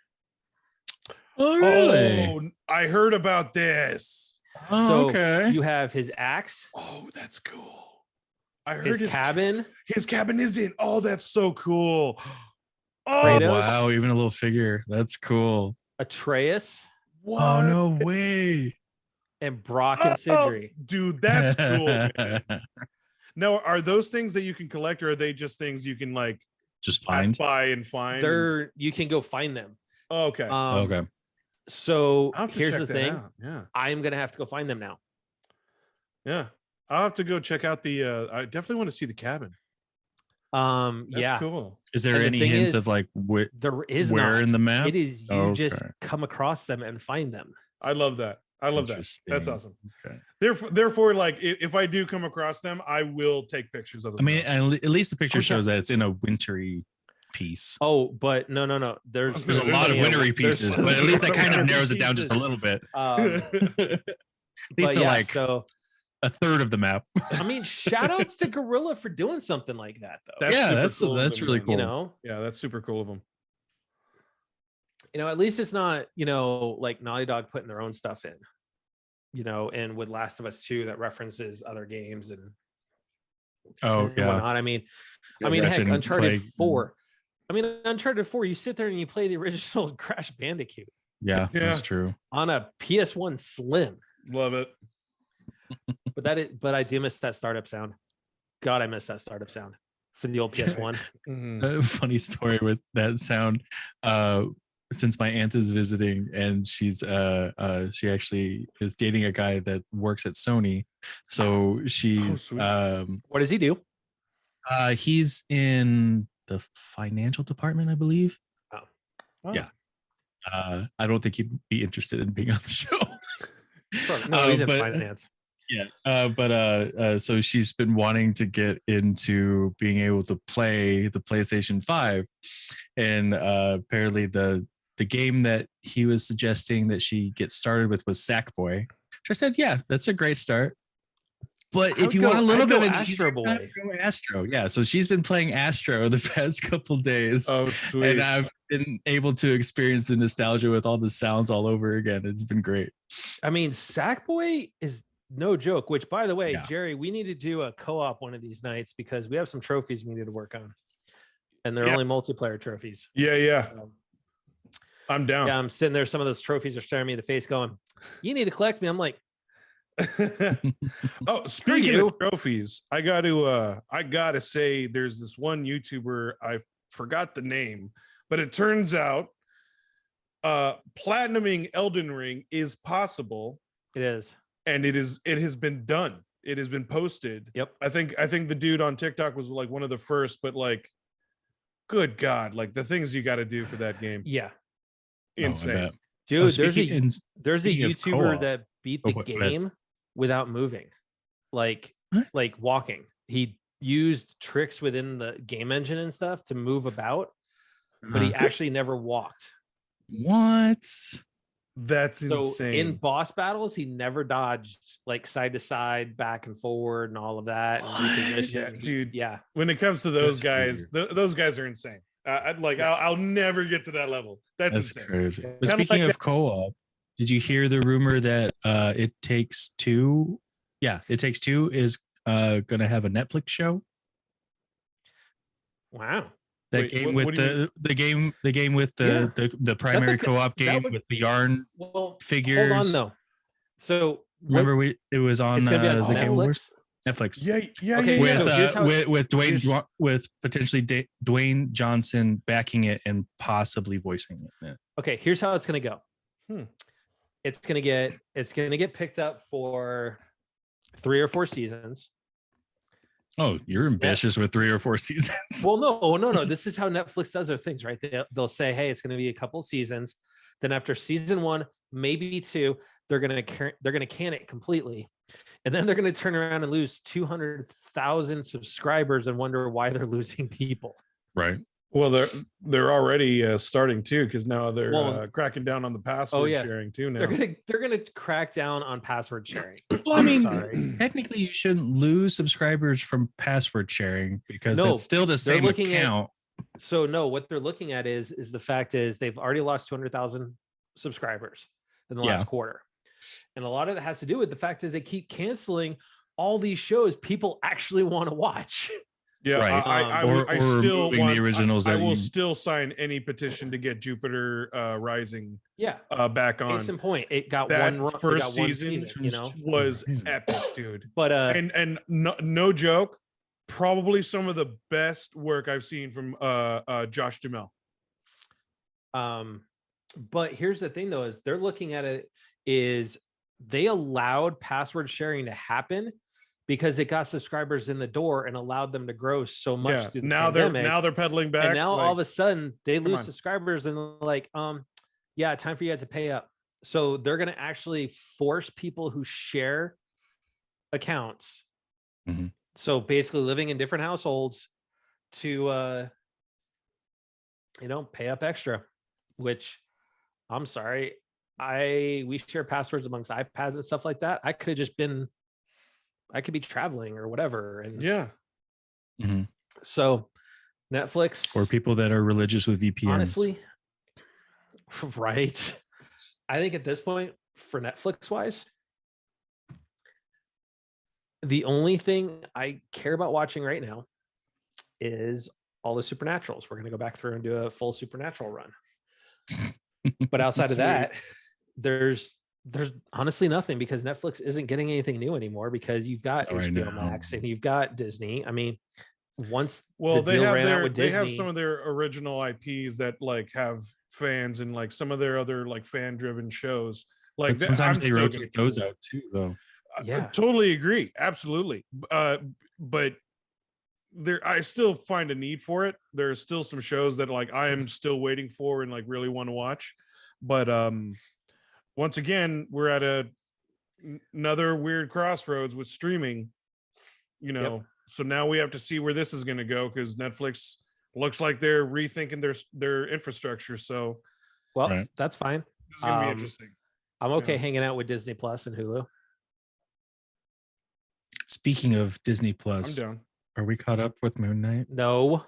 Oh, really? Oh, I heard about this. Oh, So okay. you have his axe. Oh, that's cool. I heard His cabin. His cabin is in. Oh, that's so cool. Oh, Kratos. Wow, even a little figure. That's cool. Atreus. What? Oh, no way. And Brock and Sidri. Dude, that's cool. Now, are those things that you can collect, or are they just things you can like just pass by and find? You can go find them. Oh, okay. Okay. So I'll have to here's check the that thing. out. Yeah. I'm gonna have to go find them now. Yeah. I'll have to go check out the I definitely want to see the cabin. That's cool. Is there And the any thing hints is, of like there is where not in the map? It is you just come across them and find them. I love that. That's Interesting. awesome. Okay. Therefore, like if I do come across them, I will take pictures of them. I mean, at least the picture shows that it's in a wintry piece. Oh, but no. There's a lot of wintry pieces, but at least that kind of narrows it down just a little bit. At least to so a third of the map. I mean, shout outs to Gorilla for doing something like that, though. That's cool that's really cool. You know? Yeah, that's super cool of them. At least it's not, like Naughty Dog putting their own stuff in, and with Last of Us 2 that references other games and yeah. whatnot. I mean, heck, Ratchet and Uncharted Clank. 4. I mean, Uncharted 4, you sit there and you play the original Crash Bandicoot Yeah, Yeah. that's true. on a PS1 Slim. Love it. But I do miss that startup sound. God, I miss that startup sound for the old PS1. Mhm. A funny story with that sound. Since my aunt is visiting and she actually is dating a guy that works at Sony, so she's sweet. What does he do? he's in the financial department, I believe. Oh. Yeah. I don't think he'd be interested in being on the show. No, he's in but- finance. Yeah, so she's been wanting to get into being able to play the PlayStation 5, and apparently the game that he was suggesting that she get started with was Sackboy. Which I said, yeah, that's a great start. But if you want a little bit of an Astro easier Boy. time, go Astro, yeah. So she's been playing Astro the past couple days, Oh, sweet. and I've been able to experience the nostalgia with all the sounds all over again. It's been great. I mean, Sackboy is no joke, which by the way, Yeah. Jerry, we need to do a co-op one of these nights because we have some trophies we need to work on. And they're Yeah. only multiplayer trophies. Yeah. So, I'm down. yeah, I'm sitting there. Some of those trophies are staring me in the face going, you need to collect me. I'm like, Oh, speaking you. of trophies, I gotta say there's this one YouTuber, I forgot the name, but it turns out platinuming Elden Ring is possible, it is. and it has been done. It has been posted. Yep. I think the dude on TikTok was like one of the first, but like, good God, like the things you got to do for that game. Yeah. Oh, I Insane. bet. Dude, Oh, there's speaking a of YouTuber co-op. that beat Oh, the go ahead. game without moving. Like What? walking. He used tricks within the game engine and stuff to move about, but he actually never walked. What? That's So insane. in boss battles, he never dodged like side to side, back and forward, and all of that. And reposition. Yeah, dude. Yeah. When it comes to those That's guys, those guys are insane. I'd like, Yeah. I'll never get to that level. That's insane. crazy. But Kinda speaking like of co-op, did you hear the rumor that It Takes Two? Yeah, It Takes Two is going to have a Netflix show. Wow. That Wait, game what with do you the game with Yeah. the primary good- co-op that game would- with the yarn Well, figures. hold on though. So Remember it was on it's gonna be on the Game Awards? Netflix. Netflix. Yeah. Okay, With so here's how- with Dwayne here's- with potentially Dwayne Johnson backing it and possibly voicing it. Yeah. Okay, here's how it's gonna go. Hmm. It's gonna get picked up for 3 or 4 seasons. Oh, you're ambitious with 3 or 4 seasons. Well, no. This is how Netflix does their things, right? They'll say, "Hey, it's going to be a couple seasons." Then after season 1, maybe 2, they're going to can it completely, and then they're going to turn around and lose 200,000 subscribers and wonder why they're losing people. Right. Well, they're already starting too, because now they're Well, cracking down on the password yeah. sharing too. Now They're gonna crack down on password sharing. Well, I I'm mean, sorry. technically, you shouldn't lose subscribers from password sharing because No, that's still the same looking at- account. So no, what they're looking at is the fact is they've already lost 200,000 subscribers in the Yeah. last quarter. And a lot of it has to do with the fact is they keep canceling all these shows people actually want to watch. yeah, Right. I Or still removing want the originals I that will you- still sign any petition to get Jupiter Rising Yeah. back on. Case in point, it got That one run, it first got one season, season, you know. was Amazing. epic, dude. But And no joke, probably some of the best work I've seen from Josh Duhamel. but here's the thing though, is they're looking at it is they allowed password sharing to happen because it got subscribers in the door and allowed them to grow so much Yeah, through the now pandemic. they're pedaling back. And now all of a sudden they come lose on. subscribers and they're like, yeah, time for you guys to pay up. So they're gonna actually force people who share accounts. Mhm. So basically living in different households to pay up extra, which I'm sorry. We share passwords amongst iPads and stuff like that. I could be traveling or whatever. And yeah. Mhm. so Netflix Or people that are religious with VPNs. honestly, right. I think at this point, for Netflix wise, the only thing I care about watching right now is all the Supernaturals. We're going to go back through and do a full Supernatural run. But outside of that, there's honestly nothing, because Netflix isn't getting anything new anymore, because you've got HBO Max and you've got Disney. I mean, once they have some of their original IPs that like have fans, and like some of their other like fan driven shows. Like sometimes they rotate those out too, though. Yeah, I totally agree. Absolutely. But I still find a need for it. There's still some shows that like I am still waiting for and like really want to watch. But once again, we're at another weird crossroads with streaming, so now we have to see where this is going to go, because Netflix looks like they're rethinking their infrastructure. So that's fine. This is going to be interesting. I'm okay hanging out with Disney Plus and Hulu. Speaking of Disney Plus, I'm down. Are we caught up with Moon Knight? No.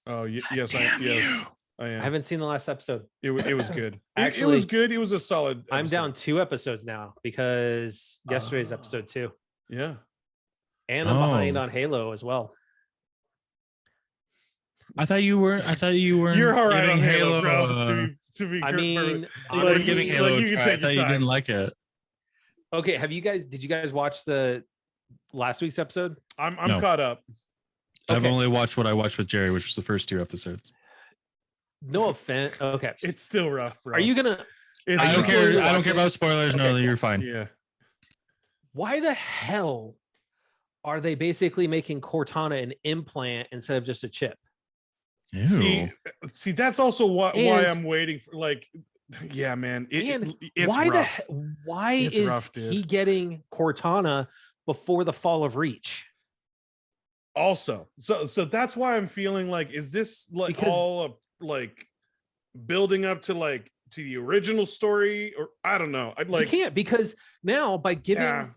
Oh, yes, I am. I haven't seen the last episode. It was good. Actually, it was good. It was a solid episode. I'm down 2 episodes now because yesterday's episode 2. Yeah. And I'm behind on Halo as well. I thought you were. You're all right on Halo, bro. To be I mean, like giving Halo. I thought you didn't like it. Okay, did you guys watch the last week's episode? I'm caught up. I've only watched what I watched with Jerry, which was the first 2 episodes. No offense. Okay, it's still rough, bro. Are you gonna? I don't care. I don't care about spoilers. Okay, no, you're fine. Yeah. Why the hell are they basically making Cortana an implant instead of just a chip? Ew. See, that's also why I'm waiting for. Like, yeah, man. It's rough. Why is rough, he getting Cortana before the fall of Reach? Also, so that's why I'm feeling like, is this like all like building up to like to the original story, or I don't know. I'd like, you can't, because now by giving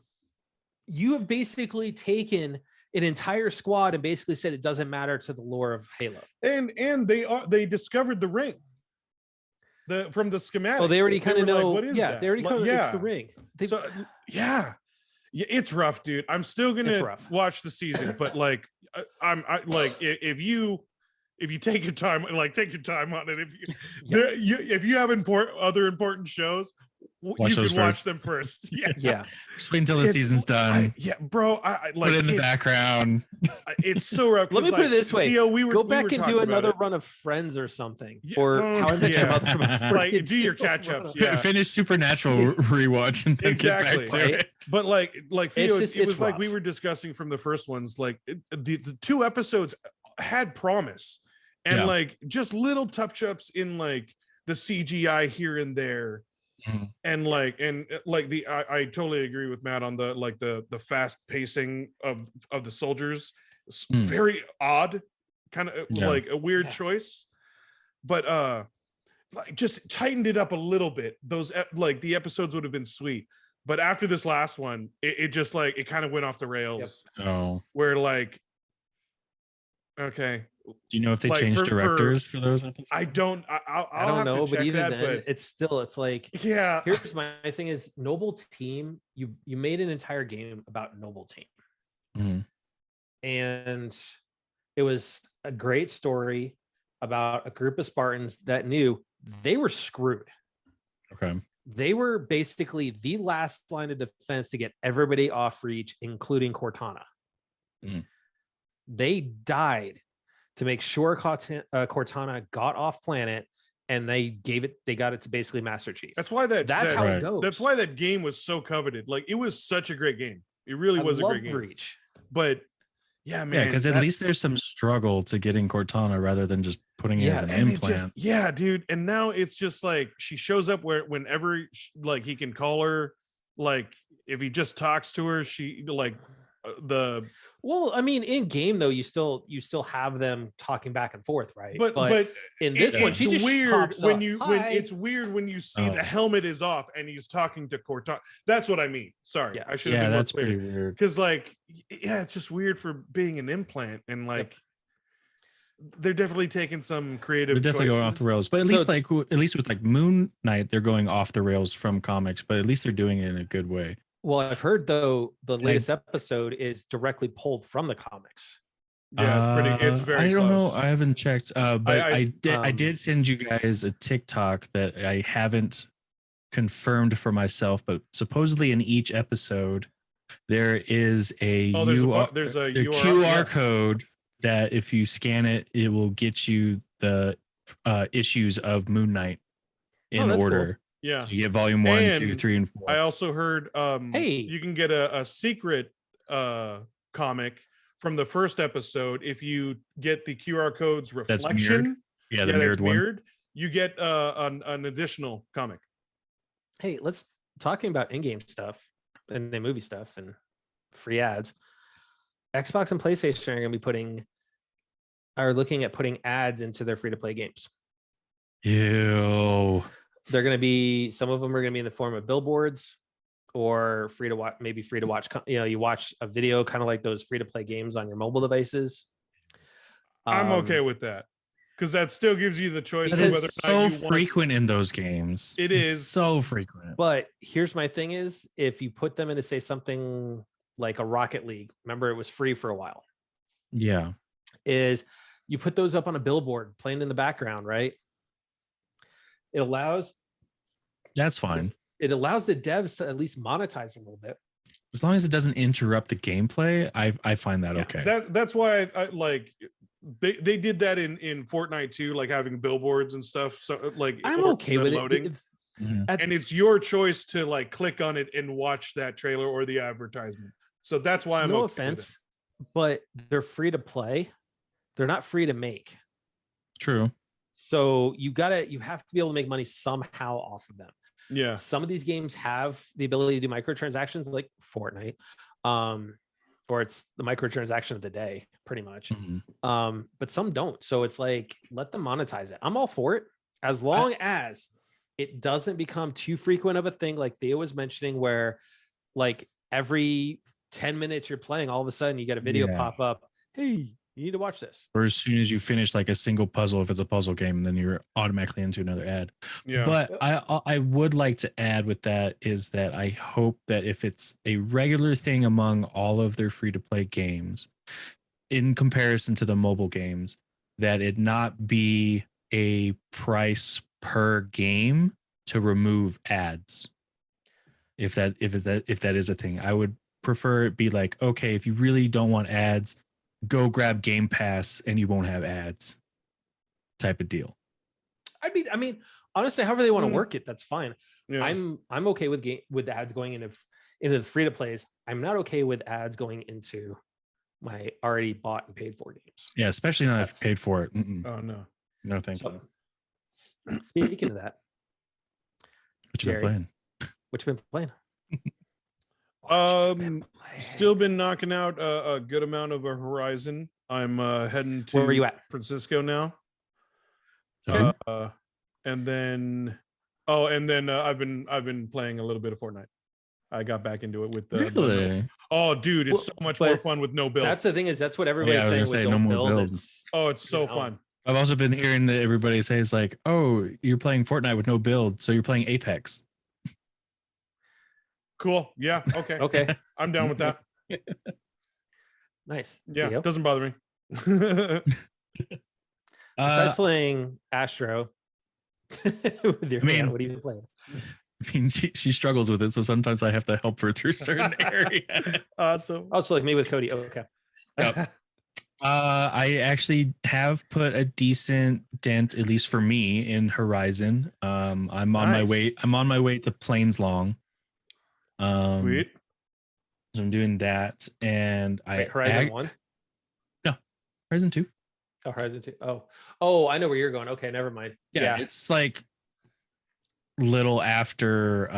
you have basically taken an entire squad and basically said it doesn't matter to the lore of Halo. And they discovered the ring. From the schematic. Oh, they already kind of know. Like, what is that? They already kind of it's the ring. It's rough, dude. I'm still gonna watch the season, but like I like if you take your time, like take your time on it. If you have other important shows, you can watch them first. Yeah. Just wait until the season's done. Bro. I like put it in the background. It's so rough. Let me put it this way: go back and do another run of Friends or something, or How I Met Your Mother. Like, do your catch ups. Finish Supernatural rewatch and then get back to it. But like Theo, it was like we were discussing from the first ones. Like the 2 episodes had promise, and like just little touch ups in like the CGI here and there. And I totally agree with Matt on the fast pacing of the soldiers. It's very odd, kind of like a weird choice, but like just tightened it up a little bit. Those like the episodes would have been sweet, but after this last one, it just like it kind of went off the rails. Oh, where like, okay. Do you know if they changed directors for those episodes? I don't. I don't know, but either that, then, but it's like, yeah. Here's my thing: is Noble Team. You made an entire game about Noble Team, and it was a great story about a group of Spartans that knew they were screwed. Okay. They were basically the last line of defense to get everybody off Reach, including Cortana. They died to make sure Cortana got off planet, and they got it to basically Master Chief. That's why that's how it goes. That's why that game was so coveted. Like, it was such a great game. It really was a great game. Reach. But yeah, man. Yeah, because at least there's some struggle to getting Cortana rather than just putting it as an implant. Dude. And now it's just like she shows up whenever like he can call her. Like, if he just talks to her, she like Well, I mean, in game though, you still have them talking back and forth, right? But in this one, she just weird when it's weird when you see the helmet is off and he's talking to Cortana. That's what I mean. Sorry, I should have been more clear. Pretty weird. Because like, it's just weird for being an implant, and like they're definitely taking some creative. They're definitely going off the rails, but at least with like Moon Knight, they're going off the rails from comics, but at least they're doing it in a good way. Well, I've heard though the latest episode is directly pulled from the comics. Yeah, it's pretty. It's very I don't close. know. I haven't checked. But I um, did send you guys a TikTok that I haven't confirmed for myself, but supposedly in each episode there is a Oh, there's a URL, QR yeah. code that if you scan it, it will get you the issues of Moon Knight in that's order. cool. Yeah. You get volume 1, And 2, 3, and 4. I also heard Hey. you can get a secret comic from the first episode if you get the QR code's That's mirrored. reflection. Yeah, the mirrored one. Mirrored. You get an additional comic. Hey, let's talking about in-game stuff and the movie stuff and free ads. Xbox and PlayStation are going to be looking at putting ads into their free-to-play games. Ew. They're going to be, some of them are going to be in the form of billboards or free to watch, maybe free to watch. You watch a video, kind of like those free-to-play games on your mobile devices. I'm okay with that because that still gives you the choice of But whether it's or not so you frequent in those games. It It's is. so frequent. But here's my thing is, if you put them into, say, something like a Rocket League, remember it was free for a while, Yeah. is you put those up on a billboard playing in the background, right? That's fine. It allows the devs to at least monetize a little bit. As long as it doesn't interrupt the gameplay, I find that Yeah. okay. That's why I like they did that in Fortnite too, like having billboards and stuff. So like I'm okay with loading. it. Mhm. And it's your choice to like click on it and watch that trailer or the advertisement. So that's why I'm No okay with offense, but they're free to play. They're not free to make. True. So you have to be able to make money somehow off of them. it. Yeah. Some of these games have the ability to do microtransactions, like Fortnite, or it's the microtransaction of the day, pretty much. Mhm. But some don't. So it's like, let them monetize it. I'm all for it, as long as it doesn't become too frequent of a thing, like Theo was mentioning, where like every 10 minutes you're playing, all of a sudden you get a video Yeah. pop up. Hey, you need to watch this. Or as soon as you finish like a single puzzle, if it's a puzzle game, then you're automatically into another ad. Yeah. But I would like to add with that is that I hope that if it's a regular thing among all of their free to play games, in comparison to the mobile games, that it not be a price per game to remove ads. If that is a thing, I would prefer it be like, okay, if you really don't want ads, go grab Game Pass and you won't have ads, type of deal. I mean, honestly, however they want to work it, that's fine. Yeah. I'm okay with ads going into the free to plays. I'm not okay with ads going into my already bought and paid for games. Yeah, especially not if you paid for it. Oh no. No, thank you. Speaking of that, What you been Jerry, playing? what you been playing? Still been knocking out a good amount of a Horizon. I'm heading to Where were you at? Francisco now. Okay. And then I've been playing a little bit of Fortnite. I got back into it with the Really? oh dude, it's so much more fun with no build. That's the thing, is that's what everybody's Yeah, I was saying. gonna With say, no more build. It's so fun. I've also been hearing that everybody says like, "Oh, you're playing Fortnite with no build, so you're playing Apex." Cool. Yeah. Okay. Okay. I'm down with that. Nice. Yeah. Theo? Doesn't bother me. Besides playing Astro with your hand, what are you playing? I mean, she struggles with it, so sometimes I have to help her through certain areas. Awesome. Also, like me with Cody. Oh, okay. Yep. I actually have put a decent dent, at least for me, in Horizon. I'm on my way. I'm on my way to Plains Long. Sweet. So I'm doing that, and Wait, Horizon 1? No, Horizon 2. Oh, Horizon 2. Oh, I know where you're going. Okay, never mind. Yeah, it's like little after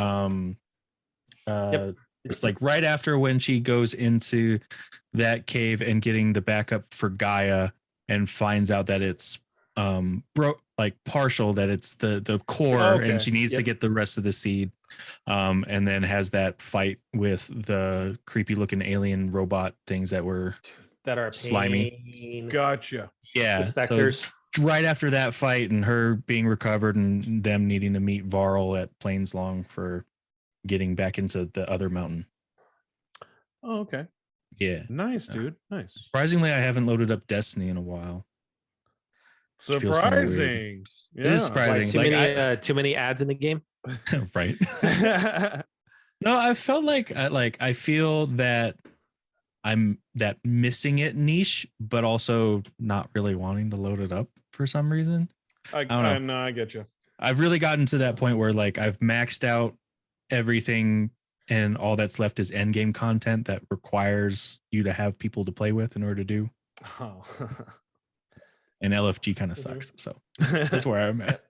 it's like right after when she goes into that cave and getting the backup for Gaia and finds out that it's partial, that it's the core, and she needs to get the rest of the seed, and then has that fight with the creepy looking alien robot things that are slimy. Gotcha. Yeah, the specters. So right after that fight and her being recovered and them needing to meet Varl at Plains Long for getting back into the other mountain. Oh, okay. Yeah. Nice, dude. Nice. Surprisingly, I haven't loaded up Destiny in a while. Which feels kinda weird. Surprising. It is surprising. Too many ads in the game. Right. No, I felt like I feel that I'm that missing it niche, but also not really wanting to load it up for some reason. I don't know. No, I get you. I've really gotten to that point where like I've maxed out everything and all that's left is end game content that requires you to have people to play with in order to do. Oh. And LFG kind of sucks. So that's where I'm at.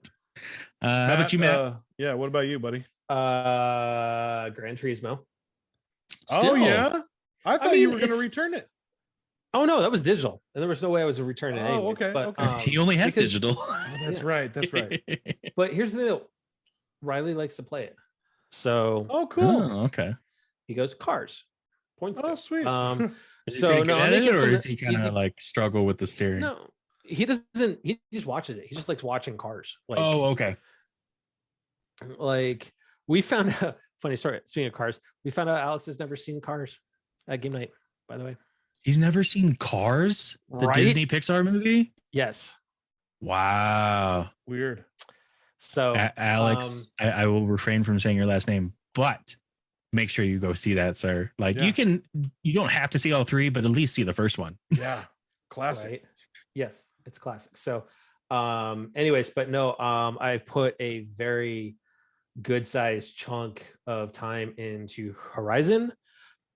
How about you, Matt? Yeah, what about you, buddy? Gran Turismo. Oh yeah. I thought you were going to return it. Oh no, that was digital, and there was no way I was returning it. Anyways, okay. But, Okay. He only has digital. That's right. That's right. But here's the deal: Riley likes to play it, so cool. Oh, okay. he goes cars. Points. Oh, sweet. Is he So pretty no, good I'm at it, making or some- is he kind of like struggle with the steering? No, he doesn't. He just watches it. He just likes watching cars. Like, Oh, okay. like we found out. Funny story. Speaking of cars, we found out Alex has never seen Cars at game night. By the way, He's never seen Cars, the Right? Disney Pixar movie. yes. Wow. Weird. So Alex, I will refrain from saying your last name, but make sure you go see that, sir. Like Yeah. you don't have to see all three, but at least see the first one. Yeah. Classic. right? Yes, it's classic. So, anyways, but no, I've put a very good sized chunk of time into Horizon.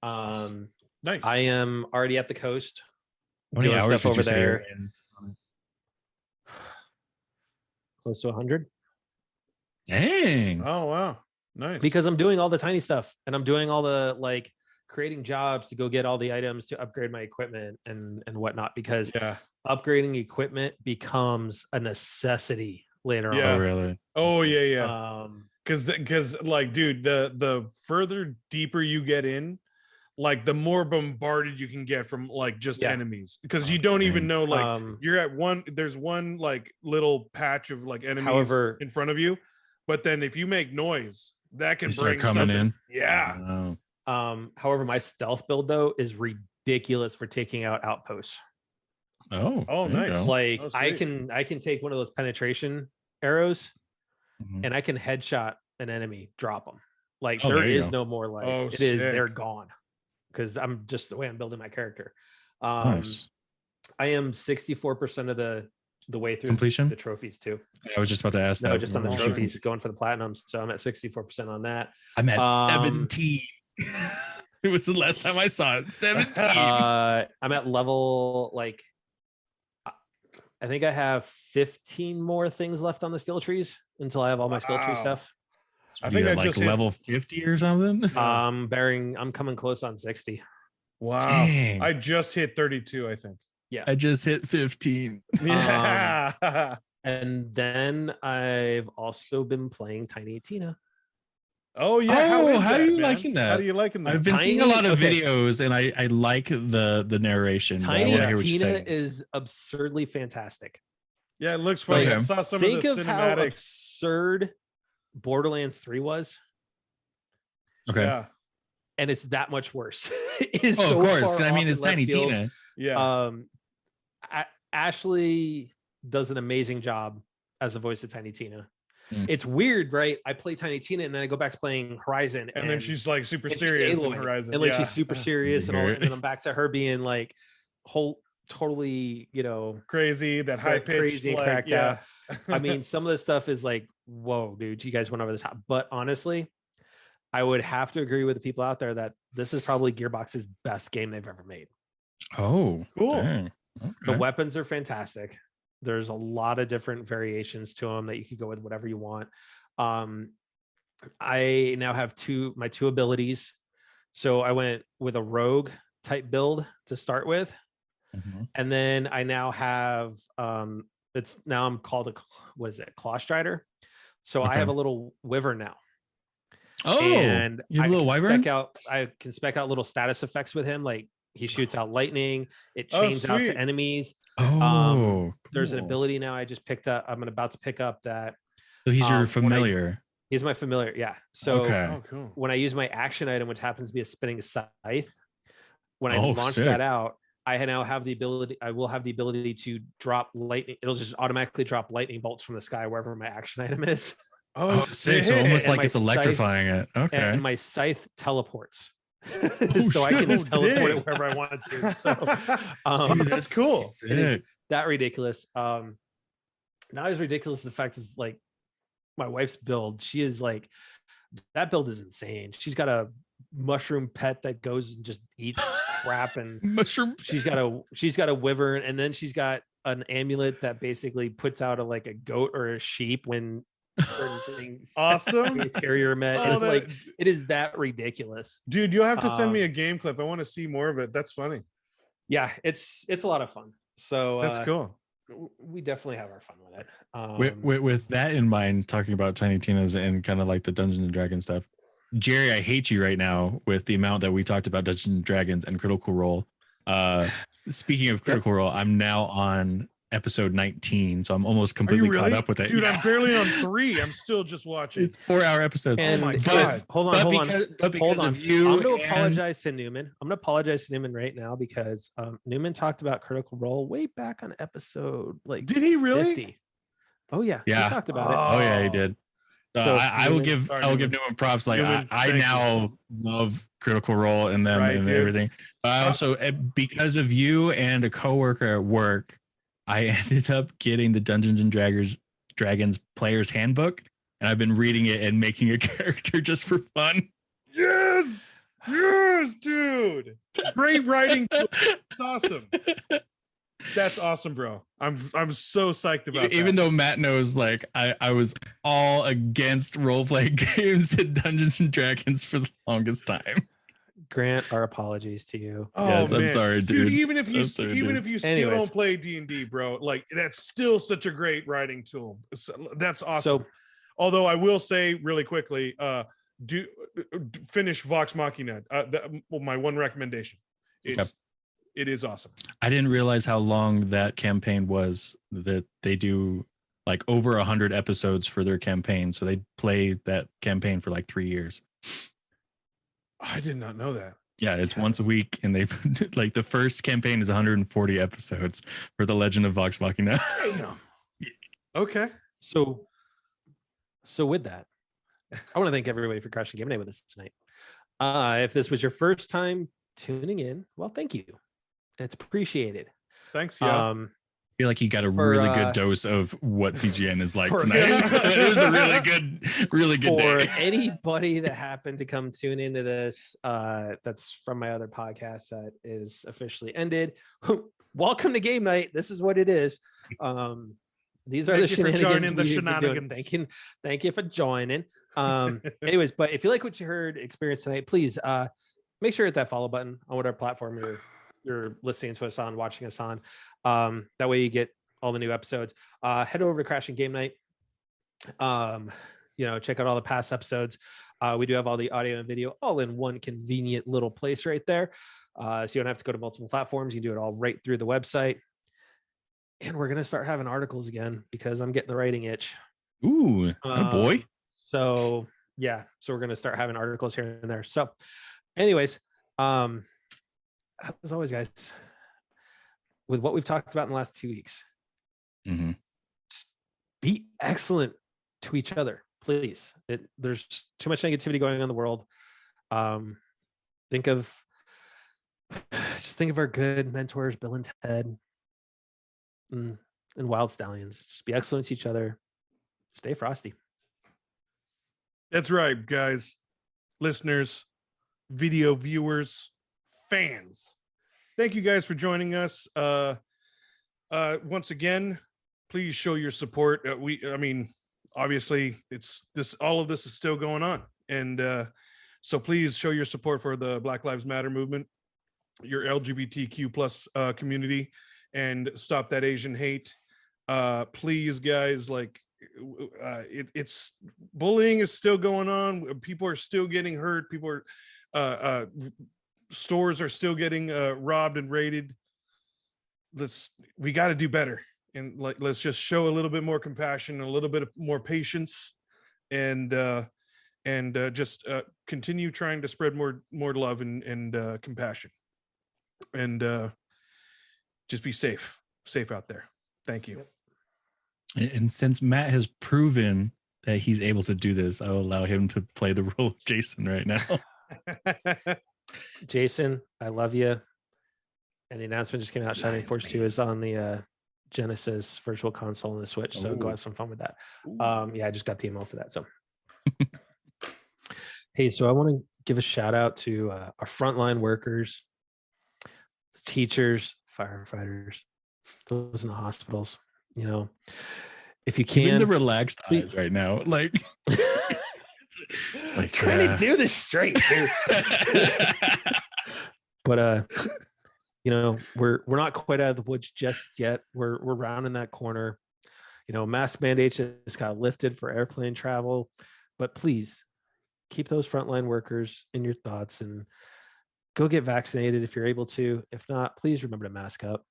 Nice. Nice. I am already at the coast How many doing hours stuff would you over say you're there. in? Close to 100 Dang. Oh wow. Nice. because I'm doing all the tiny stuff and I'm doing all the like creating jobs to go get all the items to upgrade my equipment and whatnot, because yeah. upgrading equipment becomes a necessity later Yeah. Oh, really? Oh yeah, yeah. on. Because like, dude, the further deeper you get in, like the more bombarded you can get from like just Yeah. enemies, because you don't even know, like you're at there's one like little patch of like enemies However- in front of you, but then if you make noise, that can They start bring coming something. in. Yeah. Oh. However, my stealth build though is ridiculous for taking out outposts. Oh, Oh, there you nice. go. Like Oh, I sweet. can take one of those penetration arrows Mhm. and I can headshot an enemy, drop them. Like Oh, there there you is go. no more life. Oh, It is they're sick. gone because I'm just the way I'm building my character. Nice. I am 64% of the way through Completion? the trophies too. I was just about to ask No, that. just on the Oh, trophies, going for the platinums. So I'm at 64% on that. I'm at Um, 17. It was the last time I saw it. 17. I'm at level like I think I have 15 more things left on the skill trees until I have all my skill tree Wow. stuff. I You think at I like just hit- level 50 or something. Yeah. I'm coming close on 60. Wow. Dang. I just hit 32, I think. I just hit 15. Yeah. And then I've also been playing Tiny Tina. Oh yeah. Oh, is how are that, you man? liking that? How do you liking that? I've been seeing a lot of okay. videos and I like the narration. But I Tiny want to hear what you're Tina saying. is absurdly fantastic. Yeah, it looks funny. Okay. I saw some Think of of the how cinematics. absurd Borderlands 3 was, Okay. Yeah. and it's that much worse. It is Oh, so of course. far I off mean, in it's left Tiny field. Tina. Yeah. Ashley does an amazing job as the voice of Tiny Tina. Mm. It's weird, right? I play Tiny Tina and then I go back to playing Horizon, and then she's like super and she's serious in Aloy, Horizon. and like yeah. she's super serious, and all, Weird. and then I'm back to her being like totally, Crazy, that high pitched, crazy and like, cracked yeah. out. I mean, some of the stuff is like, whoa, dude, you guys went over the top. But honestly, I would have to agree with the people out there that this is probably Gearbox's best game they've ever made. Oh, Cool. dang. The Okay. weapons are fantastic. There's a lot of different variations to them that you could go with whatever you want. I now have my two abilities. So I went with a rogue type build to start with. Mhm. And then I now have I'm called Claw Strider. So I Okay. have a little wyvern now. Oh, And you have a little wyvern? I can spec out little status effects with him, like he shoots out lightning, it Oh, chains out to sweet. enemies. Oh, There's an cool. ability now I just picked up. I'm about to pick up that. So he's your when I- familiar. He's my familiar. Yeah. So Okay. Oh, cool. when I use my action item, which happens to be a spinning scythe, when I Oh, launch sick. that out, I will have the ability to drop lightning. It'll just automatically drop lightning bolts from the sky wherever my action item is. Oh, sick. So almost And like my it's electrifying it. Okay. And my scythe teleports. Oh, so I shit. can just teleport dang. it wherever I want to. So Dude, that's cool. it is Sick. that ridiculous. Not as ridiculous as the fact is like my wife's build. She is like, that build is insane. She's got a mushroom pet that goes and just eats crap, and Mushroom. she's got a wyvern, and then she's got an amulet that basically puts out a goat or a sheep when certain things Awesome. carrier met. Saw It's that. like, it is that ridiculous. Dude, you'll have to send me a game clip. I want to see more of it. That's funny. Yeah, it's a lot of fun. So That's cool. We definitely have our fun with it. With that in mind, talking about Tiny Tina's and kind of like the Dungeons and Dragons stuff, Jerry, I hate you right now with the amount that we talked about Dungeons and Dragons and Critical Role. Speaking of Critical Role, I'm now on episode 19, so I'm almost completely caught up with it. Dude, I'm barely on 3. I'm still just watching. It's 4-hour episodes. And my God. hold on. But because of you, I'm going to apologize to Newman. I'm going to apologize to Newman right now because Newman talked about Critical Role way back on episode Did he really? 50. Oh yeah, Yeah. he talked about it. Oh yeah, he did. So I will Newman- give Newman props. Like Newman, I thank now love Critical Role and them Right, and dude. everything. But I also, because of you and a coworker at work, I ended up getting the Dungeons and Dragons Player's Handbook, and I've been reading it and making a character just for fun. Yes, dude. Great writing. It's awesome. That's awesome, bro. I'm so psyched about Even that. though Matt knows, like I was all against role playing games and Dungeons and Dragons for the longest time. Grant, our apologies to you. Yes, I'm sorry, dude. Even if you I'm sorry, even dude. if you still Anyways. don't play D&D, bro, like that's still such a great writing tool. That's awesome. So Although I will say really quickly, finish Vox Machina. My one recommendation. It is awesome. I didn't realize how long that campaign was, that they do like over 100 episodes for their campaign. So they play that campaign for like 3 years. I did not know that. Yeah, it's once a week, and they like the first campaign is 140 episodes for the Legend of Vox Machina. Damn. Okay. So with that, I want to thank everybody for crashing game night with us tonight. If this was your first time tuning in, well, thank you. It's appreciated. Thanks. Yeah. I feel like you got a For, really good dose of what CGN is like for- tonight. It was a really good For day. anybody that happened to come tune into this, that's from my other podcast that is officially ended. Welcome to game night. This is what it is. These are Thank the you for shenanigans. joining the we've been doing. shenanigans. Thank you for joining. Anyways, but if you like what you heard, experience tonight, please make sure to hit that follow button on whatever platform you're listening to us on, watching us on. That way you get all the new episodes. Head over to Crashing Game Night. Check out all the past episodes. We do have all the audio and video all in one convenient little place right there. So you don't have to go to multiple platforms. You can do it all right through the website. And we're going to start having articles again because I'm getting the writing itch. Ooh, boy. So yeah, so we're going to start having articles here and there. So anyways, as always, guys, with what we've talked about in the last 2 weeks, be excellent to each other, please. There's too much negativity going on in the world. Think of our good mentors, Bill and Ted, and Wild Stallions. Just be excellent to each other. Stay frosty. That's right, guys. Listeners, video viewers, fans. Thank you guys for joining us. Once again, please show your support. Obviously all of this is still going on. And so please show your support for the Black Lives Matter movement, your LGBTQ plus community, and stop that Asian hate. Please, guys, it's bullying is still going on. People are still getting hurt. People are stores are still getting robbed and raided. We got to do better, and let's just show a little bit more compassion, a little bit more patience, and just continue trying to spread more love and compassion. and just be safe out there. Thank you. And since Matt has proven that he's able to do this, I will allow him to play the role of Jason right now. Jason, I love you. And the announcement just came out. Shining Force 2 is on the Genesis Virtual Console and the Switch. So go have some fun with that. I just got the email for that. So, hey, so I want to give a shout out to our frontline workers, teachers, firefighters, those in the hospitals. You know, if you can, even the relaxed eyes right now, like it's like trying to do this straight, dude. But you know, we're not quite out of the woods just yet. We're rounding that corner. You know, mask mandates just got lifted for airplane travel, but please keep those frontline workers in your thoughts and go get vaccinated if you're able to. If not, please remember to mask up.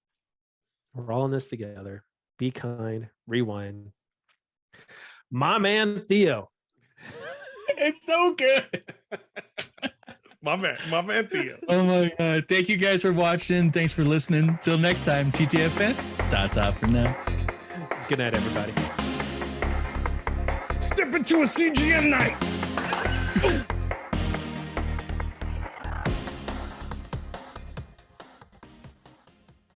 We're all in this together. Be kind. Rewind. My man Theo. It's so good. My man Theo. Oh my God. Thank you guys for watching. Thanks for listening. Till next time, TTFN. Ta-ta for now. Good night, everybody. Step into a CGM night.